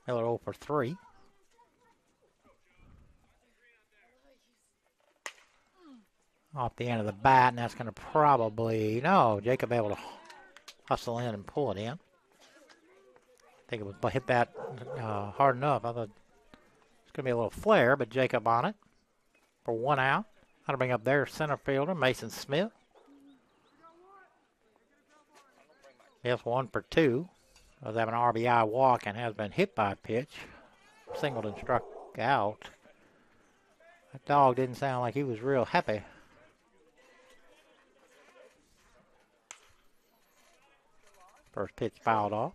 Miller 0 for 3. Off the end of the bat, and that's going to probably... No, Jacob able to hustle in and pull it in. I think it was hit that hard enough. I thought it's going to be a little flare, but Jacob on it for 1 out. That'll bring up their center fielder, Mason Smith. Yes, 1 for 2. Was having an RBI walk and has been hit by a pitch. Singleton struck out. That dog didn't sound like he was real happy. First pitch fouled off.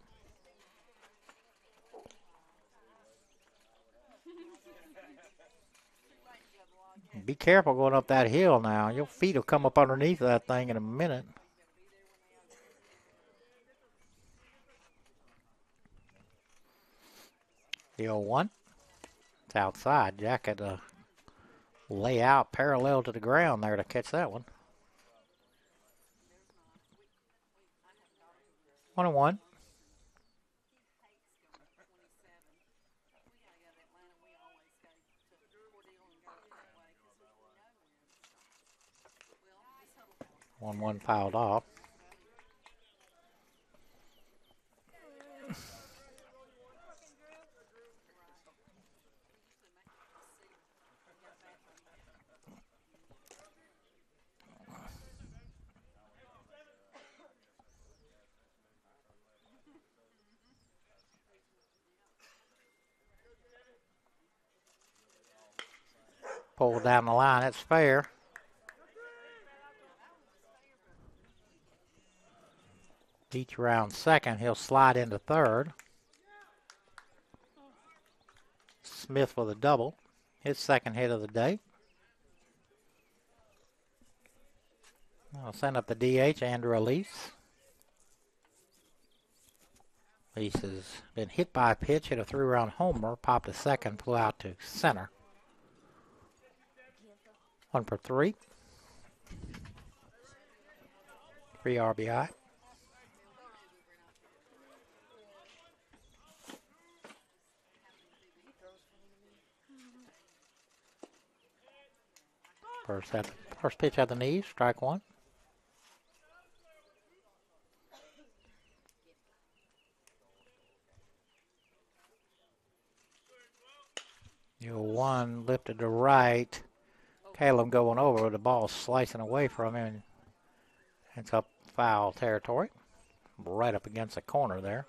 Be careful going up that hill now. Your feet will come up underneath that thing in a minute. The 0-1. It's outside. Jack had to lay out parallel to the ground there to catch that one. 1-1. One fouled off. Pulled down the line. It's fair. Each round second, he'll slide into third. Smith with a double. His second hit of the day. I'll send up the DH, Andrew Elise. Elise has been hit by a pitch, hit a 3-run homer, popped a second, flew out to center. 1 for 3. 3 RBI. First pitch at the knees, strike 1. The 1 lifted to right. Caleb going over, the ball slicing away from him. It's up foul territory. Right up against the corner there.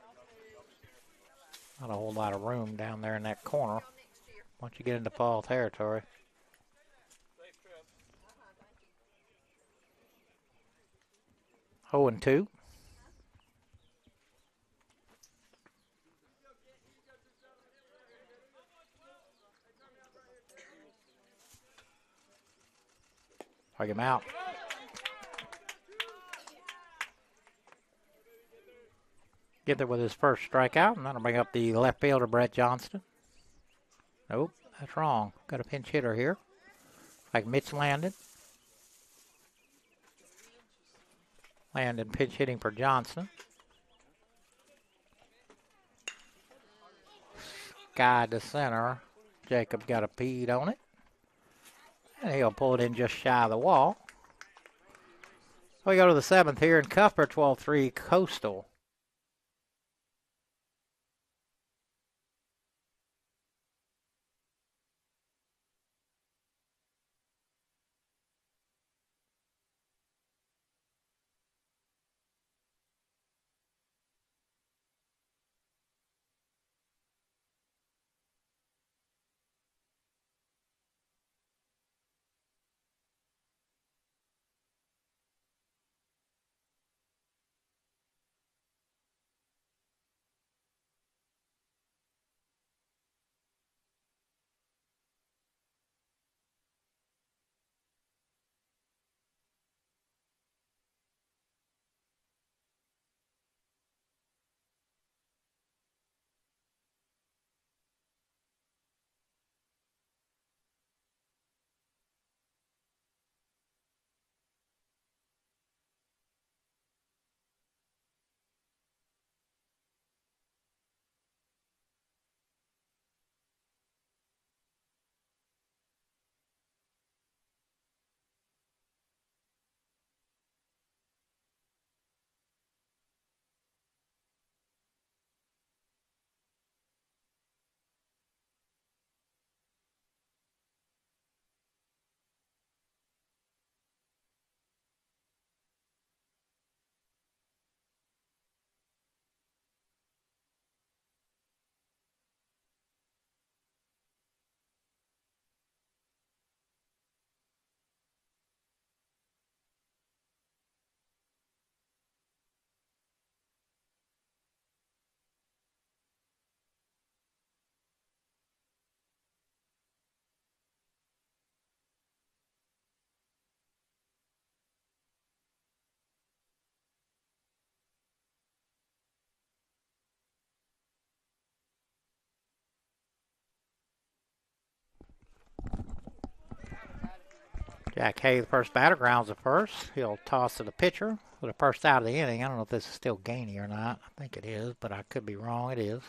Not a whole lot of room down there in that corner once you get into foul territory. 0-2. Strike him out. Get there with his first strikeout, and that'll bring up the left fielder, Brett Johnston. Nope, that's wrong. Got a pinch hitter here. Like Mitch Landon. Landon pinch hitting for Johnston. Guy to center. Jacob got a peed on it. And he'll pull it in just shy of the wall. So we go to the 7th here in Cuthbert, 12-3 Coastal. Jack Hay, the first batter, grounds the first. He'll toss to the pitcher for the first out of the inning. I don't know if this is still Gainey or not. I think it is, but I could be wrong. It is.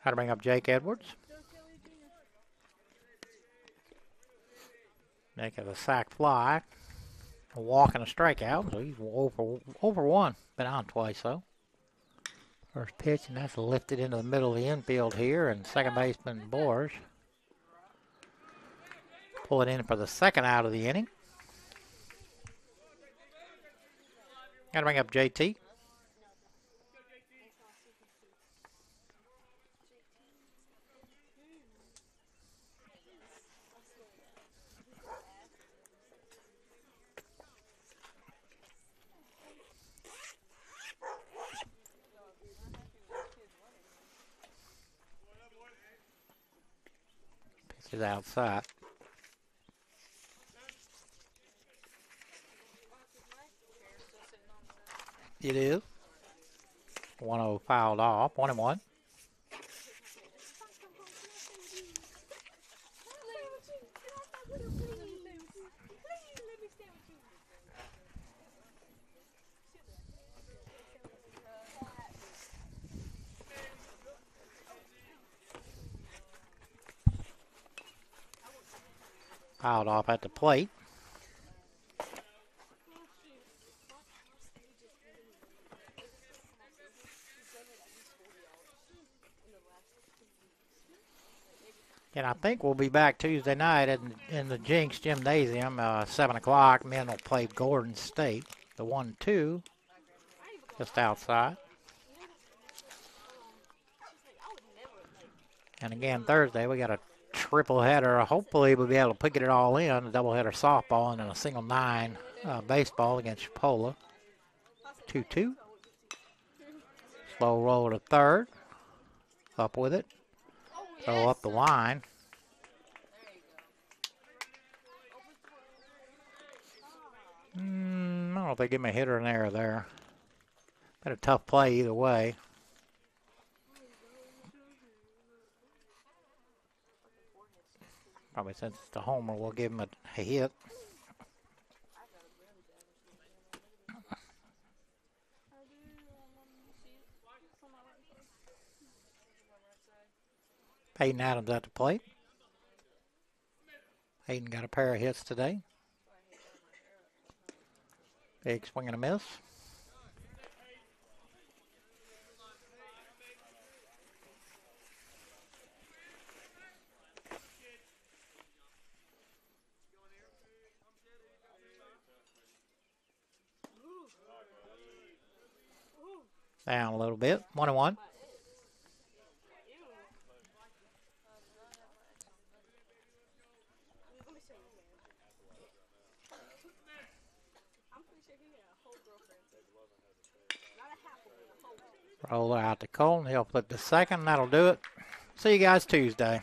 How to bring up Jake Edwards. Nick has a sac fly, a walk and a strikeout. So he's over one. Been on twice though. First pitch, and that's lifted into the middle of the infield here, and second baseman Boers pull it in for the second out of the inning. Got to bring up JT. Pitch is outside. It is. 1-0 fouled off. 1-1. Fouled off at the plate. And I think we'll be back Tuesday night in the Jinx Gymnasium, 7 o'clock. Men will play Gordon State, the 1-2, just outside. And again, Thursday, we got a triple header. Hopefully, we'll be able to get it all in, a double header softball and then a single 9 baseball against Chipola. 2-2. Slow roll to third. Up with it. Throw up the line. I don't know if they give me a hitter in there. Been a tough play either way. Probably since it's the homer, we'll give him a hit. Hayden Adams at the plate. Hayden got a pair of hits today. Big swing and a miss. Down a little bit. 1-1. Roll out to Colton. He'll flip the second. That'll do it. See you guys Tuesday.